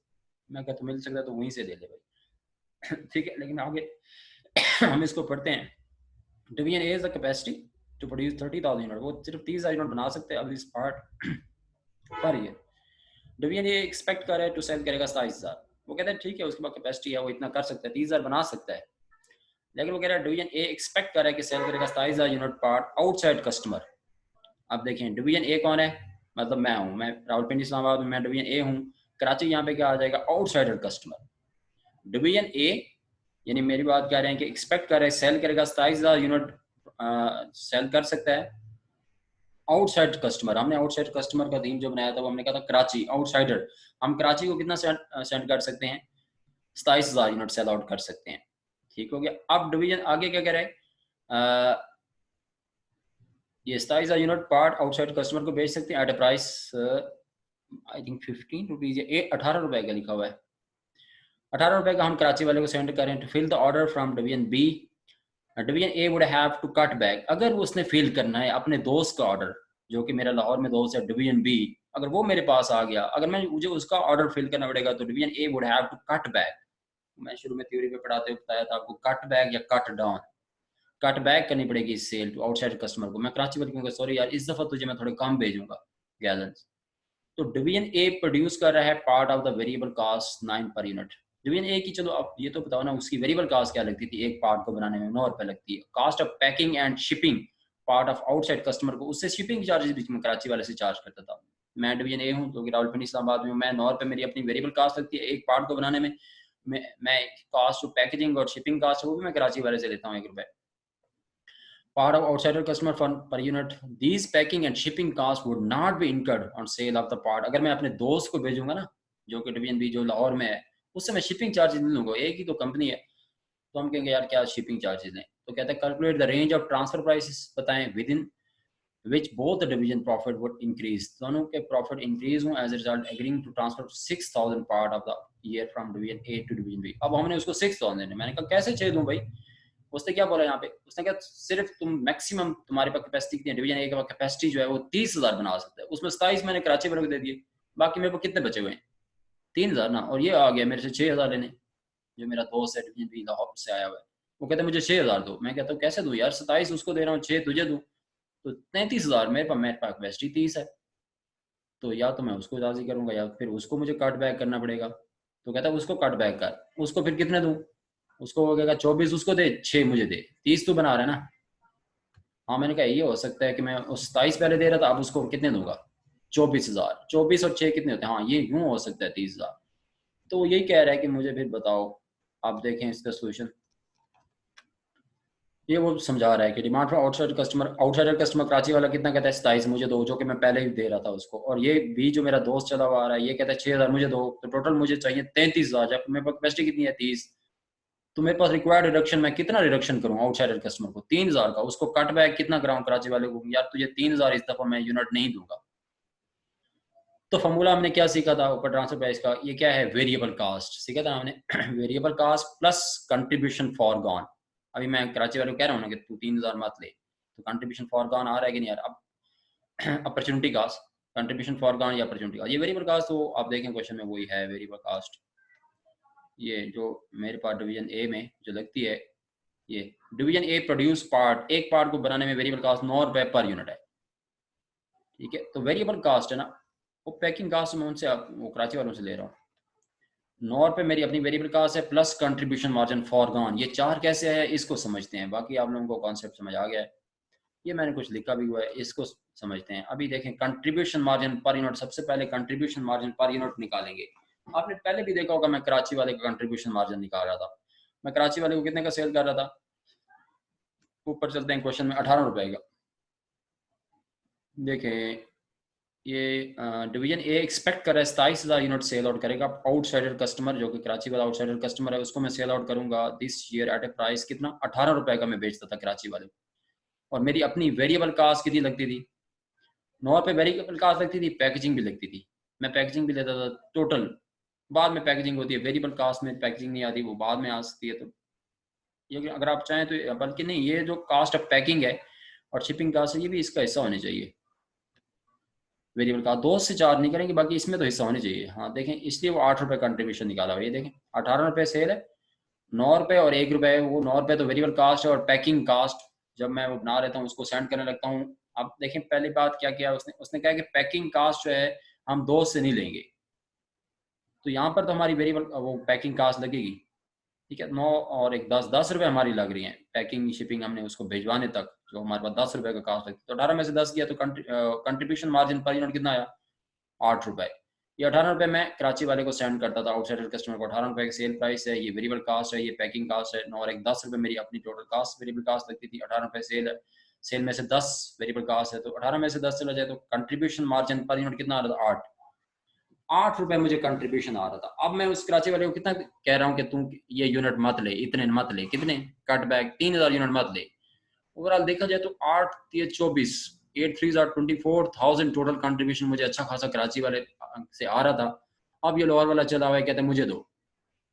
Speaker 1: मैं कहता मिल सकता है तो वहीं से ले ले भाई। ठीक है, लेकिन आगे हम इसको पढ़ते हैं। Division A is the capacity to produce 30,000 unit, वो सिर्फ 30,000 यूनिट बना सकते हैं अब इस पार्ट पर ईयर। डिवीजन ये एक्सपेक्ट कर रहा है टू सेल करेगा 27,000, वो कहता है ठीक है उसके पास कैपेसिटी है वो इतना कर सकता है 30,000 बना सकता है। लेकिन वो कह रहा है डिवीजन ए एक्सपेक्ट कर रहा है कि सेल करेगा 27,000 यूनिट पार्ट आउटसाइड कस्टमर। अब देखें डिवीजन ए कौन है, मतलब मैं हूँ, मैं रावलपिंडी इस्लामाबाद में मैं डिवीजन ए हूँ, कराची यहाँ पे क्या आ जाएगा आउटसाइडर कस्टमर। डिवीजन ए यानी मेरी बात कह रहे हैं कि एक्सपेक्ट कर रहे हैं सेल करेगा 27,000 यूनिट, सेल कर सकता है आउटसाइड कस्टमर, हमने आउटसाइड कस्टमर का थीम जो बनाया था वो हमने कहा था कराची आउटसाइडर। हम कराची को कितना सेंड कर सकते हैं, 27,000 यूनिट सेल आउट कर सकते हैं। ठीक हो गया। अब डिवीजन आगे क्या कह रहे हैं, ये 27,000 यूनिट पार्ट आउटसाइड कस्टमर को बेच सकते हैं at a price I think 15 rupees या 18 रुपए का लिखा हुआ है। 18 रुपए का हम कराची वाले को सेंड करें to fill the order from division B. Division A would have to cut back, अगर वो उसने फिल करना है अपने दोस्त का ऑर्डर, जो कि मेरा लाहौर में दोस्त है डिवीजन बी, अगर वो मेरे पास आ गया, अगर मैं मुझे उसका ऑर्डर फिल करना पड़ेगा तो division A would have to cut back. मैं शुरू में थ्योरी पे पढ़ाते हुए बताया था आपको, कट बैक या कट डाउन, कट बैक करनी पड़ेगी इस सेल टू आउटसाइड कस्टमर को। मैं कराची वाले को सॉरी यार इस दफा तुझे मैं थोड़े कम भेजूंगा गैलन्स। तो डिवीजन ए प्रोड्यूस कर रहा है part of the variable cost 9 per unit. Division A की, चलो अब ये तो बताओ ना उसकी वेरिएबल कॉस्ट क्या लगती थी, एक पार्ट को बनाने में 9 रुपए लगती है। Cost of packing and shipping part of outside customer को, उससे शिपिंग चार्जेस भी मैं कराची वाले से चार्ज करता था। मैं डिवीजन ए हूँ तो रावलपिंडी इस्लामाबाद में हूँ, मैं 9 रुपए मेरी अपनी वेरिएबल कॉस्ट लगती है एक पार्ट को बनाने में। मैं कॉस्ट जो पैकेजिंग और शिपिंग कॉस्ट है वो भी मैं कराची वाले से लेता हूँ 1 रुपए। part of outsider customer fund per unit, these packing and shipping costs would not be incurred on sale of the part। अगर मैं अपने दोस्त को भेजूंगा ना जो कि डिवीजन बी जो लाहौर में है, उससे मैं शिपिंग चार्जेस नहीं लूंगा, एक ही तो कंपनी है, तो हम कहेंगे यार क्या शिपिंग चार्जेस हैं। तो कहते हैं calculate the range of transfer prices, बताएं within which both the division profit would increase, दोनों के प्रॉफिट इंक्रीज हों as a result agreeing to transfer 6,000 part of the year from division A to division B. अब हमने उसको 6,000 देने, मैंने कहा कैसे 6 दूं भाई। उसने क्या बोला यहाँ पे, उसने कहा सिर्फ तुम मैक्सिमम तुम्हारे पास कैपेसिटी कितनी है, डिवीजन ए के पास कैपेसिटी जो है वो 30,000 बना सकता है, उसमें 27 मैंने कराची वाले को दे दिए, बाकी मेरे पास कितने बचे हुए हैं 3,000 ना, और ये आ गया मेरे से 6,000 लेने, जो मेरा दोस्त है डिवीजन बी लाहौर से आया हुआ है, वो कहता है मुझे 6,000 दो। मैं कहता हूँ कैसे दूं यार, 27 उसको दे रहा हूँ 6 तुझे दूं, तो 33,000 मेरे पास कैपेसिटी 30 है, तो या तो मैं उसको राजी करूंगा या फिर उसको मुझे कट बैक करना पड़ेगा। तो कहता है उसको कट बैक कर, उसको फिर कितने दूं, उसको हो गया 24 उसको दे 6 मुझे दे, 30 तो बना रहा है ना। हाँ मैंने कहा ये हो सकता है कि मैं उस 27 पहले दे रहा था, अब उसको कितने दूंगा 24,000, 24 और 6 कितने होते हैं, हाँ ये यूं हो सकता है 30,000। तो यही कह रहा है कि मुझे फिर बताओ, आप देखें इसका सोल्यूशन, ये वो समझा रहा है कि demand for outsider customer Karachi वाला कितना कहता है 27 मुझे दो, जो कि मैं पहले ही दे रहा था उसको, और ये भी जो मेरा दोस्त चला हुआ आ रहा है ये कहता है 6,000 मुझे दो, तो टोटल मुझे चाहिए 33,000, जब मेरे पास कैपेसिटी कितनी है 30, तो मेरे पास रिक्वायर्ड रिडक्शन, मैं कितना रिडक्शन करूँ आउटसाइडर कस्टमर को 3,000 का, उसको कट बैक कितना कराऊं कराची वाले को, यार तुझे 3,000 इस दफा मैं यूनिट नहीं दूंगा। तो फॉर्मूला हमने क्या सीखा था ऊपर ट्रांसफर प्राइस का, ये क्या है वेरिएबल कास्ट सीखा था हमने variable cost plus contribution forgone. अभी मैं कराची वाले को कह रहा हूँ ना कि तू 3,000 मत ले, तो कंट्रीब्यूशन फॉर गॉन आ रहा है कि नहीं यार। अब opportunity cost, contribution forgone या अपॉर्चुनिटी कास्ट, ये वेरिएबल कास्ट तो आप देखें क्वेश्चन में वही है वेरिएबल कास्ट, ये जो मेरे पास डिवीजन ए में जो लगती है, ये डिवीजन ए प्रोड्यूस पार्ट, एक पार्ट को बनाने में वेरिएबल कास्ट 9 रुपए पर यूनिट है। ठीक है, तो वेरिएबल कास्ट है ना, वो पैकिंग कास्ट में उनसे वो कराची वालों से ले रहा हूँ, 9 रुपए मेरी अपनी वेरिएबल कास्ट है plus contribution margin for gone, ये चार कैसे है इसको समझते हैं, बाकी आप लोगों को कॉन्सेप्ट समझ आ गया है, ये मैंने कुछ लिखा भी हुआ है इसको समझते हैं। अभी देखें कंट्रीब्यूशन मार्जिन पर यूनिट, सबसे पहले कंट्रीब्यूशन मार्जिन पर यूनिट निकालेंगे। आपने पहले भी देखा होगा मैं कराची वाले का कंट्रीब्यूशन मार्जिन निकाल रहा था, मैं कराची वाले को कितने का सेल कर रहा था, ऊपर चलते हैं क्वेश्चन में 18 रुपए का। देखें ये डिवीजन ए एक्सपेक्ट कर रहा है 27,000 यूनिट सेल आउट करेगा आउटसाइडर कस्टमर, जो कि कराची वाला आउटसाइडर कस्टमर है, उसको मैं सेल आउट करूंगा this year at a price कितना 18 रुपए का मैं बेचता था कराची वाले को, और मेरी अपनी वेरिएबल कास्ट कितनी लगती थी 9 रुपए वेरिएबल कास्ट लगती थी, पैकेजिंग भी लगती थी, मैं पैकेजिंग भी लेता था टोटल, बाद में पैकेजिंग होती है, वेरिएबल कास्ट में पैकेजिंग नहीं आती, वो बाद में आ सकती है। तो ये अगर आप चाहें तो, बल्कि नहीं ये जो कास्ट ऑफ पैकिंग है और शिपिंग कास्ट है ये भी इसका हिस्सा होने चाहिए, वेरिएबल का दोस्त से चार्ज नहीं करेंगे, बाकी इसमें तो हिस्सा होने चाहिए। हाँ देखें इसलिए वो 8 रुपए कंट्रीब्यूशन निकाला हुआ, ये देखें 18 रुपए सेल है, 9 रुपए और 1 रुपए, वो 9 रुपए तो वेरिएबल कास्ट है और पैकिंग कास्ट जब मैं वो बना लेता हूँ उसको सेंड करने लगता हूँ। अब देखें पहली बात क्या किया उसने, उसने कहा कि पैकिंग कास्ट जो है हम दोस्त से नहीं लेंगे, तो यहाँ पर तो हमारी वेरिएबल वो पैकिंग कास्ट लगेगी। ठीक है, 9 और 1 10 रुपए हमारी लग रही हैं पैकिंग शिपिंग, हमने उसको भिजवाने तक जो हमारे पास 10 रुपए का कास्ट लगती है, तो 18 में से 10 किया तो कंट्रीब्यूशन मार्जिन पर यूनिट कितना आया 8 रुपए। ये 18 रुपए मैं कराची वाले को सेंड करता था, आउटसाइडर कस्टमर को 18 रुपए की सेल प्राइस है, ये वेरिएबल कास्ट है, ये पैकिंग कास्ट है, 9 और 1 10 रुपए मेरी अपनी टोटल कास्ट वेरिएबल कास्ट लगती थी, 18 रुपए सेल है, सेल में से 10 वेरिएबल कास्ट है, तो 18 में से 10 चला जाए तो कंट्रीब्यूशन मार्जिन पर यूनिट कितना आ रहा था? 8 रुपए मुझे कंट्रीब्यूशन आ रहा था। अब मैं उस कराची वाले को कितना कह रहा हूँ कि तुम ये यूनिट मत ले, इतने मत ले, कितने कट बैक 3000 यूनिट मत ले। ओवरऑल देखा जाए तो 8 3 24 8 3 24,000 टोटल कंट्रीब्यूशन मुझे अच्छा खासा कराची वाले से आ रहा था। अब ये लाहौर वाला चला हुआ है, कहते हैं मुझे दो।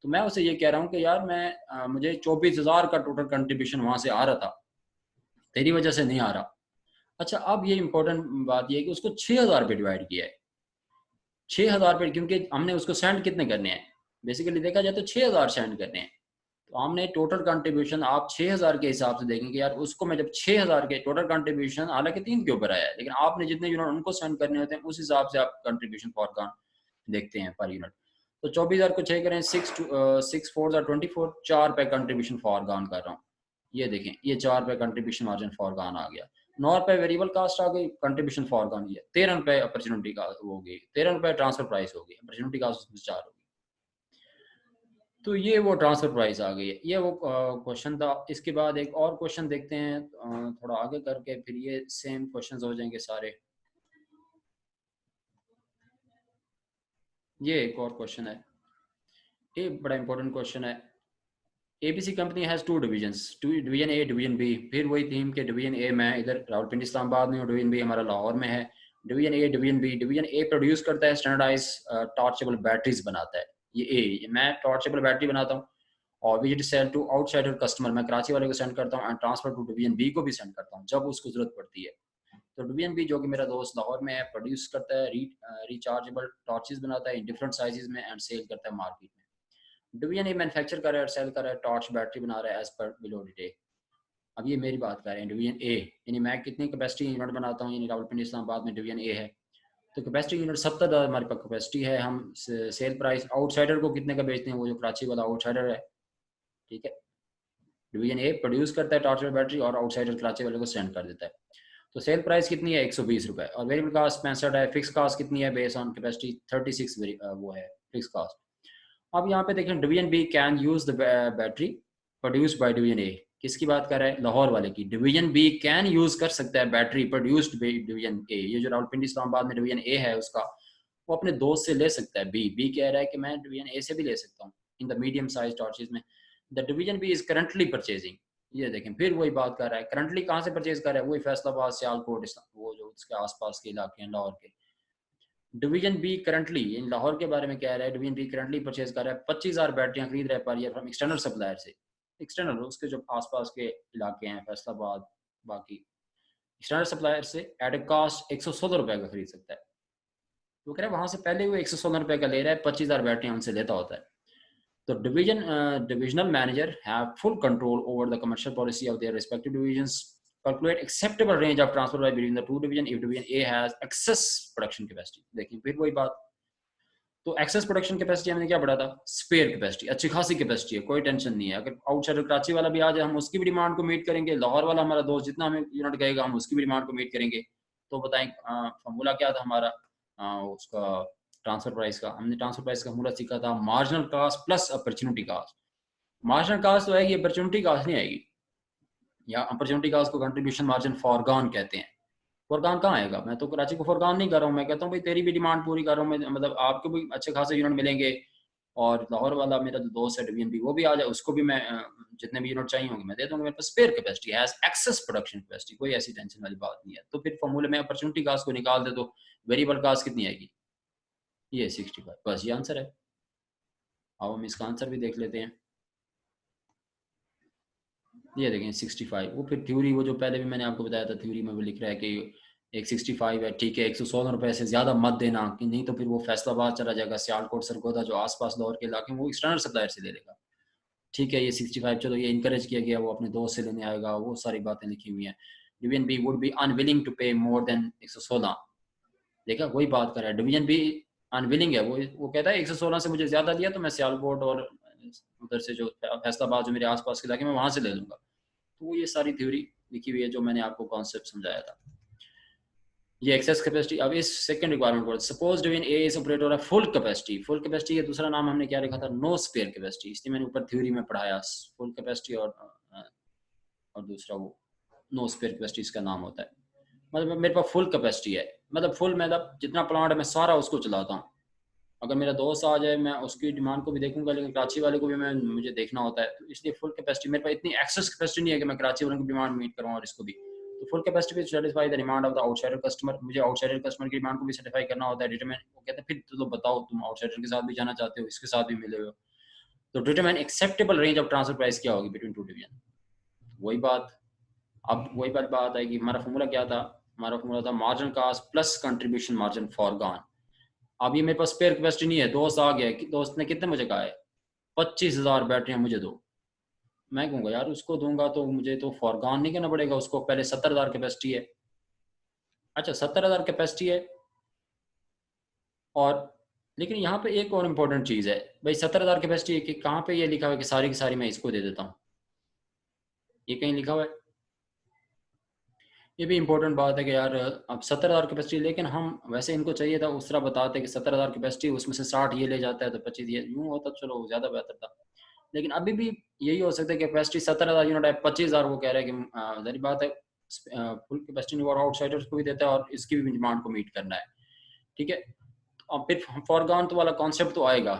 Speaker 1: तो मैं उसे ये कह रहा हूँ कि यार मुझे 24,000 का टोटल कंट्रीब्यूशन वहां से आ रहा था, तेरी वजह से नहीं आ रहा। अच्छा, अब ये इंपॉर्टेंट बात ये है कि उसको 6,000 पे डिवाइड किया है, 6,000 पे, क्योंकि हमने उसको सेंड कितने करने हैं, बेसिकली देखा जाए तो 6,000 सेंड करने हैं। तो हमने टोटल कंट्रीब्यूशन आप 6,000 के हिसाब से देखेंगे यार, उसको मैं जब 6,000 के टोटल कंट्रीब्यूशन हालांकि 3 के ऊपर आया है, लेकिन आपने जितने यूनिट उनको सेंड करने होते हैं उस हिसाब से आप कंट्रीब्यूशन फॉरगॉन देखते हैं पर यूनिट। तो 24,000 को 6 करें, 6 4 24, 4 पे कंट्रीब्यूशन फॉरगॉन कर रहा हूँ। ये देखें, ये 4 पे कंट्रीब्यूशन मार्जिन फॉरगॉन आ गया। 9 रुपए वेरिएबल कास्ट आ गई, कंट्रीब्यूशन फॉरगॉन गया। 13 रुपए अपॉर्चुनिटी का हो गई, 13 रुपए ट्रांसफर प्राइस हो गई, अपॉर्चुनिटी कास्ट 4 हो गई। तो ये वो ट्रांसफर प्राइस आ गई है। ये वो क्वेश्चन था। इसके बाद एक और क्वेश्चन देखते हैं, थोड़ा आगे करके, फिर ये सेम क्वेश्चंस हो जाएंगे सारे। ये एक और क्वेश्चन है, ये बड़ा इंपॉर्टेंट क्वेश्चन है। ABC company has 2 divisions, division A, division B. फिर वही थीम के डिवीजन ए मैं इधर रावलपिंडी इस्लामाबाद में हूँ, डिवीजन बी हमारा लाहौर में है। Division A, division B. Division A produce करता है स्टैंडर्डाइज टॉर्चेबल बैटरीज बनाता है। ये मैं टॉर्चेबल बैटरी बनाता हूँ और which sell to outsider customer, मैं कराची वाले को सेंड करता हूँ and transfer to division B को भी सेंड करता हूँ जब उसको जरूरत पड़ती है। तो डिवीजन बी जो कि मेरा दोस्त लाहौर में है, प्रोड्यूस करता है रिचार्जेबल टॉर्चेस बनाता है इन डिफरेंट साइजेस में एंड सेल करता है मार्केट में। डिवीजन ए मैन्युफैक्चर कर रहा है और सेल कर रहा है टॉर्च बैटरी बना रहा है एज पर बिलो डिटेल। अब ये मेरी बात कर रहे हैं डिवीजन ए, यानी मैं कितनी कैपेसिटी यूनिट बनाता हूँ, यानी रावलपिंडी इस्लामाबाद में डिवीजन ए है तो कैपेसिटी यूनिट 70,000 हमारे पास कैपेसिटी है। हम सेल प्राइस आउटसाइडर को कितने का बेचते हैं, वो जो कराची वाला आउटसाइडर है, ठीक है। डिवीजन ए प्रोड्यूस करता है टॉर्च बैटरी और आउटसाइडर कराची वाले को सेंड कर देता है। तो सेल प्राइस कितनी है, 120 रुपए, और वेरिएबल कास्ट 65 है। फिक्स कास्ट कितनी है, बेस ऑन कैपेसिटी 36 वो है फिक्स कास्ट। अब यहाँ पे देखें, division B can use the battery produced by division A. किसकी बात कर रहा है, लाहौर वाले की। डिवीजन बी कैन यूज कर सकता है बैटरी प्रोड्यूस्ड बाय डिवीजन ए। ये जो रावलपिंडी इस्लामाबाद में डिवीजन ए है उसका, वो अपने दोस्त से ले सकता है। बी कह रहा है कि मैं डिवीजन ए से भी ले सकता हूँ in the medium size torches में। The division B is currently purchasing. ये देखें, फिर वही बात कर रहा है, करंटली कहाँ से परचेज कर रहा है, वही फैसलाबाद, सियालकोट, वो जो उसके आसपास के इलाके हैं लाहौर के। डिवीजन बी करंटली, इन लाहौर के बारे में कह रहा है, डिवीजन बी करंटली परचेज कर रहा है, 25,000 बैटरियां खरीद रहा है per year from external supplier से। एक्सटर्नल उसके जो आसपास के इलाके हैं, फैसलाबाद, बाकी एक्सटर्नल सप्लायर से एट ए कॉस्ट 116 रुपए का खरीद सकता है। तो कह रहा है वहां से पहले वो 116 रुपए का ले रहा है, 25,000 बैटरियां उनसे लेता होता है। तो divisional manager have full control over the commercial policy of their respective divisions. Calculate acceptable range of transfer by between the two division if division A has excess production capacity. देखिए फिर वही बात। तो एक्सेस प्रोडक्शन कैपेसिटी हमने क्या पढ़ा था, spare capacity, अच्छी खासी कैपेसिटी है, कोई टेंशन नहीं है। अगर आउटसाइडर कराची वाला भी आ जाए हम उसकी भी डिमांड को मीट करेंगे, लाहौर वाला हमारा दोस्त जितना हमें यूनिट कहेगा हम उसकी भी डिमांड को मीट करेंगे। तो बताएं फॉर्मूला क्या था हमारा उसका ट्रांसफर प्राइस का। हमने ट्रांसफर प्राइस का फॉर्मूला सीखा था, marginal cost plus opportunity cost. Marginal cost तो आएगी, अपॉर्चुनिटी कास्ट नहीं आएगी। या अपॉर्चुनिटी कास्ट को कंट्रीब्यूशन मार्जिन फॉरगॉन कहते हैं। फॉरगॉन कहाँ आएगा, मैं तो कराची को फॉरगॉन नहीं कर रहा हूँ, मैं कहता हूँ भाई तेरी भी डिमांड पूरी कर रहा हूँ मैं, मतलब आपको भी अच्छे खासे यूनिट मिलेंगे। और लाहौर वाला मेरा जो दोस्त है डिवीजन बी, वो भी आ जाए, उसको भी मैं जितने भी यूनिट चाहिए होंगे मैं दे दूंगा। मेरे पास स्पेयर कैपेसिटी है, एक्सेस प्रोडक्शन कैपेसिटी, कोई ऐसी टेंशन वाली बात नहीं है। तो फिर फॉर्मूले में अपॉर्चुनिटी कास्ट को निकाल दे तो वेरिएबल कास्ट कितनी आएगी, ये 65। बस ये आंसर है। अब हम इसका आंसर भी देख लेते हैं। ये देखें 65। वो फिर थ्योरी, वो जो पहले भी मैंने आपको बताया था थ्योरी में वो लिख रहा है कि एक 65 है, ठीक है, 116 रुपए से ज्यादा मत देना कि नहीं तो फिर वो फैसलाबाद चला जाएगा, सियालकोट, सरगोदा जो आसपास लाहौर के इलाके में, वो एक्सटर्नल सप्लायर से ले लेगा। ठीक है, ये 65, चलो ये इनकरेज किया गया, वो अपने दोस्त से लेने आएगा, वो सारी बातें लिखी हुई हैं। Division B would be unwilling to pay more then 116। देखा, वही बात कर रहा है, डिवीजन बी अनविलिंग है, वो कहता है 116 से मुझे ज्यादा दिया तो मैं सियालकोट और उधर से जो फैसलाबाद जो मेरे आसपास के इलाके में वहां से ले लूंगा। तो ये सारी थ्योरी लिखी हुई है जो मैंने आपको कॉन्सेप्ट समझाया था। ये एक्सेस कैपेसिटी। अब इस सेकंड रिक्वायरमेंट को, suppose division A is operator है फुल कैपेसिटी। फुल कैपेसिटी का दूसरा नाम हमने क्या लिखा था, नो स्पेयर कैपेसिटी, इसलिए मैंने ऊपर थ्योरी में पढ़ाया फुल कैपेसिटी और दूसरा वो नो स्पेयर कैपेसिटी इसका नाम होता है। मतलब मेरे पास फुल कैपेसिटी है, मतलब फुल मतलब जितना प्लांट है मैं सारा उसको चलाता हूँ। अगर मेरा दोस्त आ जाए मैं उसकी डिमांड को भी देखूंगा, लेकिन कराची वाले को भी मुझे देखना होता है, तो इसलिए फुल कैपेसिटी मेरे पास इतनी एक्सेस कैपेसिटी नहीं है कि मैं कराची वालों की डिमांड मीट करूँ और इसको भी। तो फुल कैपेसिटी भी satisfy the demand of the outsider customer, मुझे आउटसाइडर कस्टमर की डिमांड को भी सेटिस्फाई करना होता है। डिटरमाइन वो कहते हैं फिर तो बताओ तुम आउटसाइडर के साथ भी जाना चाहते हो, इसके साथ भी मिले हो, तो determine acceptable range of transfer price क्या होगी बिटवीन टू डिवीजन। वही बात, अब वही बात है कि हमारा फॉर्मूला क्या था, हमारा फॉर्मूला था margin cost plus contribution margin foregone. अब ये मेरे पास स्पेयर कैपेसिटी नहीं है, दोस्त आ गया कि दोस्त ने कितने मुझे कहा है 25,000 बैटरियां मुझे दो। मैं कहूँगा यार उसको दूंगा तो मुझे तो फॉरगॉन नहीं करना पड़ेगा, उसको पहले 70,000 कैपेसिटी है। अच्छा 70,000 कैपेसिटी है, और लेकिन यहाँ पे एक और इम्पोर्टेंट चीज़ है भाई, 70,000 कैपेसिटी है कि कहाँ पे ये लिखा हुआ है कि सारी की सारी मैं इसको दे देता हूँ, ये कहीं लिखा हुआ है? ये भी इम्पोर्टेंट बात है कि यार अब 70,000 कैपेसिटी, लेकिन हम वैसे इनको चाहिए था उस तरह बताते कि 70,000 कैपेसिटी उसमें से 60 ये ले जाता है तो 25 ये, यूँ होता तो चलो ज़्यादा बेहतर था। लेकिन अभी भी यही हो सकता है कि कैपेसिटी 70,000 यूनिट है, 25,000 वो कह रहे हैं कि जारी बात है फुल कैपेसिटी और आउटसाइडर्स को भी देता है और इसकी भी डिमांड को मीट करना है, ठीक है। अब फिर फॉरगॉन तो वाला कॉन्सेप्ट तो आएगा।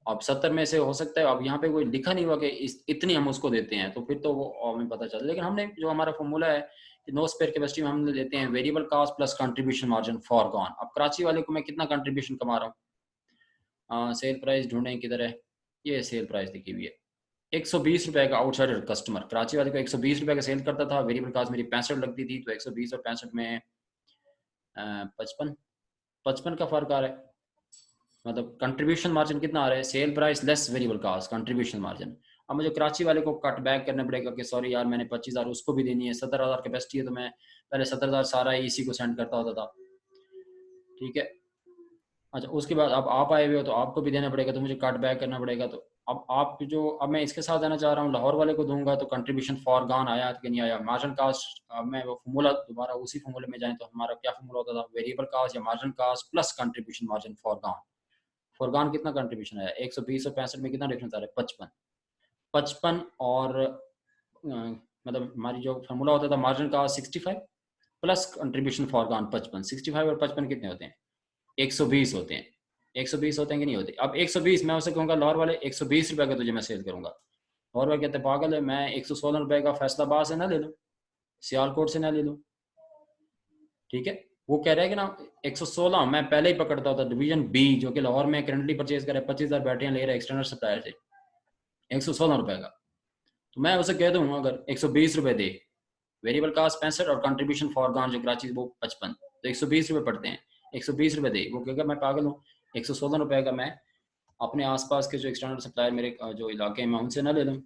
Speaker 1: अब 70 में से हो सकता है, अब यहाँ पे कोई लिखा नहीं हुआ कि इतनी हम उसको देते हैं, तो फिर तो वो हमें पता चल, लेकिन हमने जो हमारा फॉर्मूला है कि नो स्पेयर कैपेसिटी में हम लेते हैं variable cost plus contribution margin foregone. अब कराची वाले को मैं कितना कंट्रीब्यूशन कमा रहा हूँ, सेल प्राइस ढूंढें किधर है, ये सेल प्राइस लिखी हुई है 120 रुपए का। आउटसाइडर कस्टमर कराची वाले को 120 रुपए का सेल करता था, वेरिएबल कॉस्ट मेरी 65 लगती थी, तो 120 और 65 में 55 55 का फर्क आ रहा है। मतलब कंट्रीब्यूशन मार्जिन कितना आ रहा है, sale price less variable cost contribution margin. अब मुझे कराची वाले को कट बैक करना पड़ेगा कि सॉरी यार मैंने 25,000 उसको भी देनी है, 70,000 कैपेसिटी है, तो मैं पहले 70,000 सारा इसी को सेंड करता होता था, ठीक है। अच्छा उसके बाद अब आप आए हुए हो तो आपको भी देना पड़ेगा, तो मुझे कट बैक करना पड़ेगा। तो अब आप जो, अब मैं इसके साथ आना चाह रहा हूँ, लाहौर वाले को दूंगा तो कंट्रीब्यूशन फॉरगॉन आया कि नहीं आया, मार्जिन कास्ट। अब मैं वो फॉर्मूला दोबारा उसी फॉर्मूले में जाएं तो हमारा क्या फॉर्मूला होता था, वेरिएबल कास्ट या margin cost plus contribution margin forgone. Forgone कितना कंट्रीब्यूशन आया 120 और 65 में कितना डिफरेंस आ रहा है 55 55 और मतलब हमारी जो फॉर्मूला होता था मार्जिन का 65 प्लस कंट्रीब्यूशन फॉरगॉन 55, 65 और 55 कितने होते हैं 120 होते हैं। 120 होते हैं कि नहीं होते। अब 120 मैं उसे कहूँगा लाहौर वाले 120 रुपए का तुझे मैं सेल करूंगा, लाहौर वाले कहते पागल है, मैं 116 रुपए का फैसलाबाद से ना ले लूँ, सियालकोट से ना ले लूँ, ठीक है। वो कह रहा है कि ना 116 मैं पहले ही पकड़ता होता, डिवीजन बी जो कि लाहौर में करंटली परचेज करे 25,000 बैटरियां ले रहा है एक्सटर्नल सप्लायर से 116 रुपए का। तो मैं उसे कह दूंगा अगर 120 रुपए दे, वेरिएबल कास्ट 65 और कंट्रीब्यूशन फॉरगॉन जो कराची वो 55, तो 120 रुपए पड़ते हैं, 120 रुपए दे। वो कहेगा मैं पागल हूँ, 116 रुपए का मैं अपने आसपास के जो एक्सटर्नल सप्लायर मेरे जो इलाके में उनसे ना ले लूँ।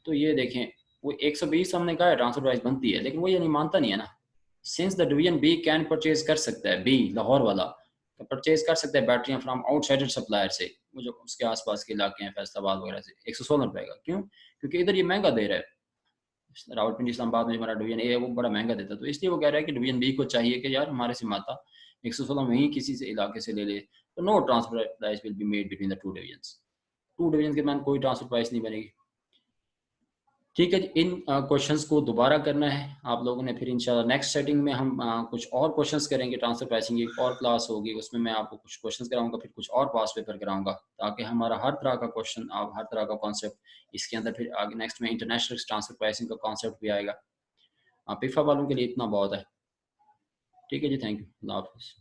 Speaker 1: तो ये देखें वो 120 हमने कहा है ट्रांसफर प्राइस बनती है, लेकिन वो ये नहीं मानता नहीं है ना। Since the division B can purchase कर सकता है, बी लाहौर वाला परचेज कर सकता है बैटरियां फ्रॉम आउटसाइडर सप्लायर से, वो जो उसके आसपास के इलाके हैं फैसलाबाद वगैरह से 116 रुपए का। क्यों? क्योंकि इधर ये महंगा दे रहा है, रावलपिंडी इस्लामाबाद में हमारा डिवीजन ए है वो बड़ा महंगा देता है, तो इसलिए वो कह रहा है कि डिवीजन बी को चाहिए कि यार हमारे से माता 116 में ही किसी से इलाके से ले ले, तो no transfer price will be made between the two division. Two division के दरमियान कोई ट्रांसफर प्राइस नहीं बनेगी, ठीक है जी। इन क्वेश्चंस को दोबारा करना है आप लोगों ने, फिर इंशाल्लाह नेक्स्ट सेटिंग में हम कुछ और क्वेश्चंस करेंगे, ट्रांसफर प्राइसिंग की और क्लास होगी, उसमें मैं आपको कुछ क्वेश्चंस कराऊंगा, फिर कुछ और पास पेपर कराऊंगा, ताकि हमारा हर तरह का क्वेश्चन, आप हर तरह का कॉन्सेप्ट इसके अंदर, फिर आगे नेक्स्ट में इंटरनेशनल ट्रांसफर प्राइसिंग का कॉन्सेप्ट भी आएगा। पिफा वालों के लिए इतना बहुत है, ठीक है जी, थैंक यू, अल्लाह हाफिज़।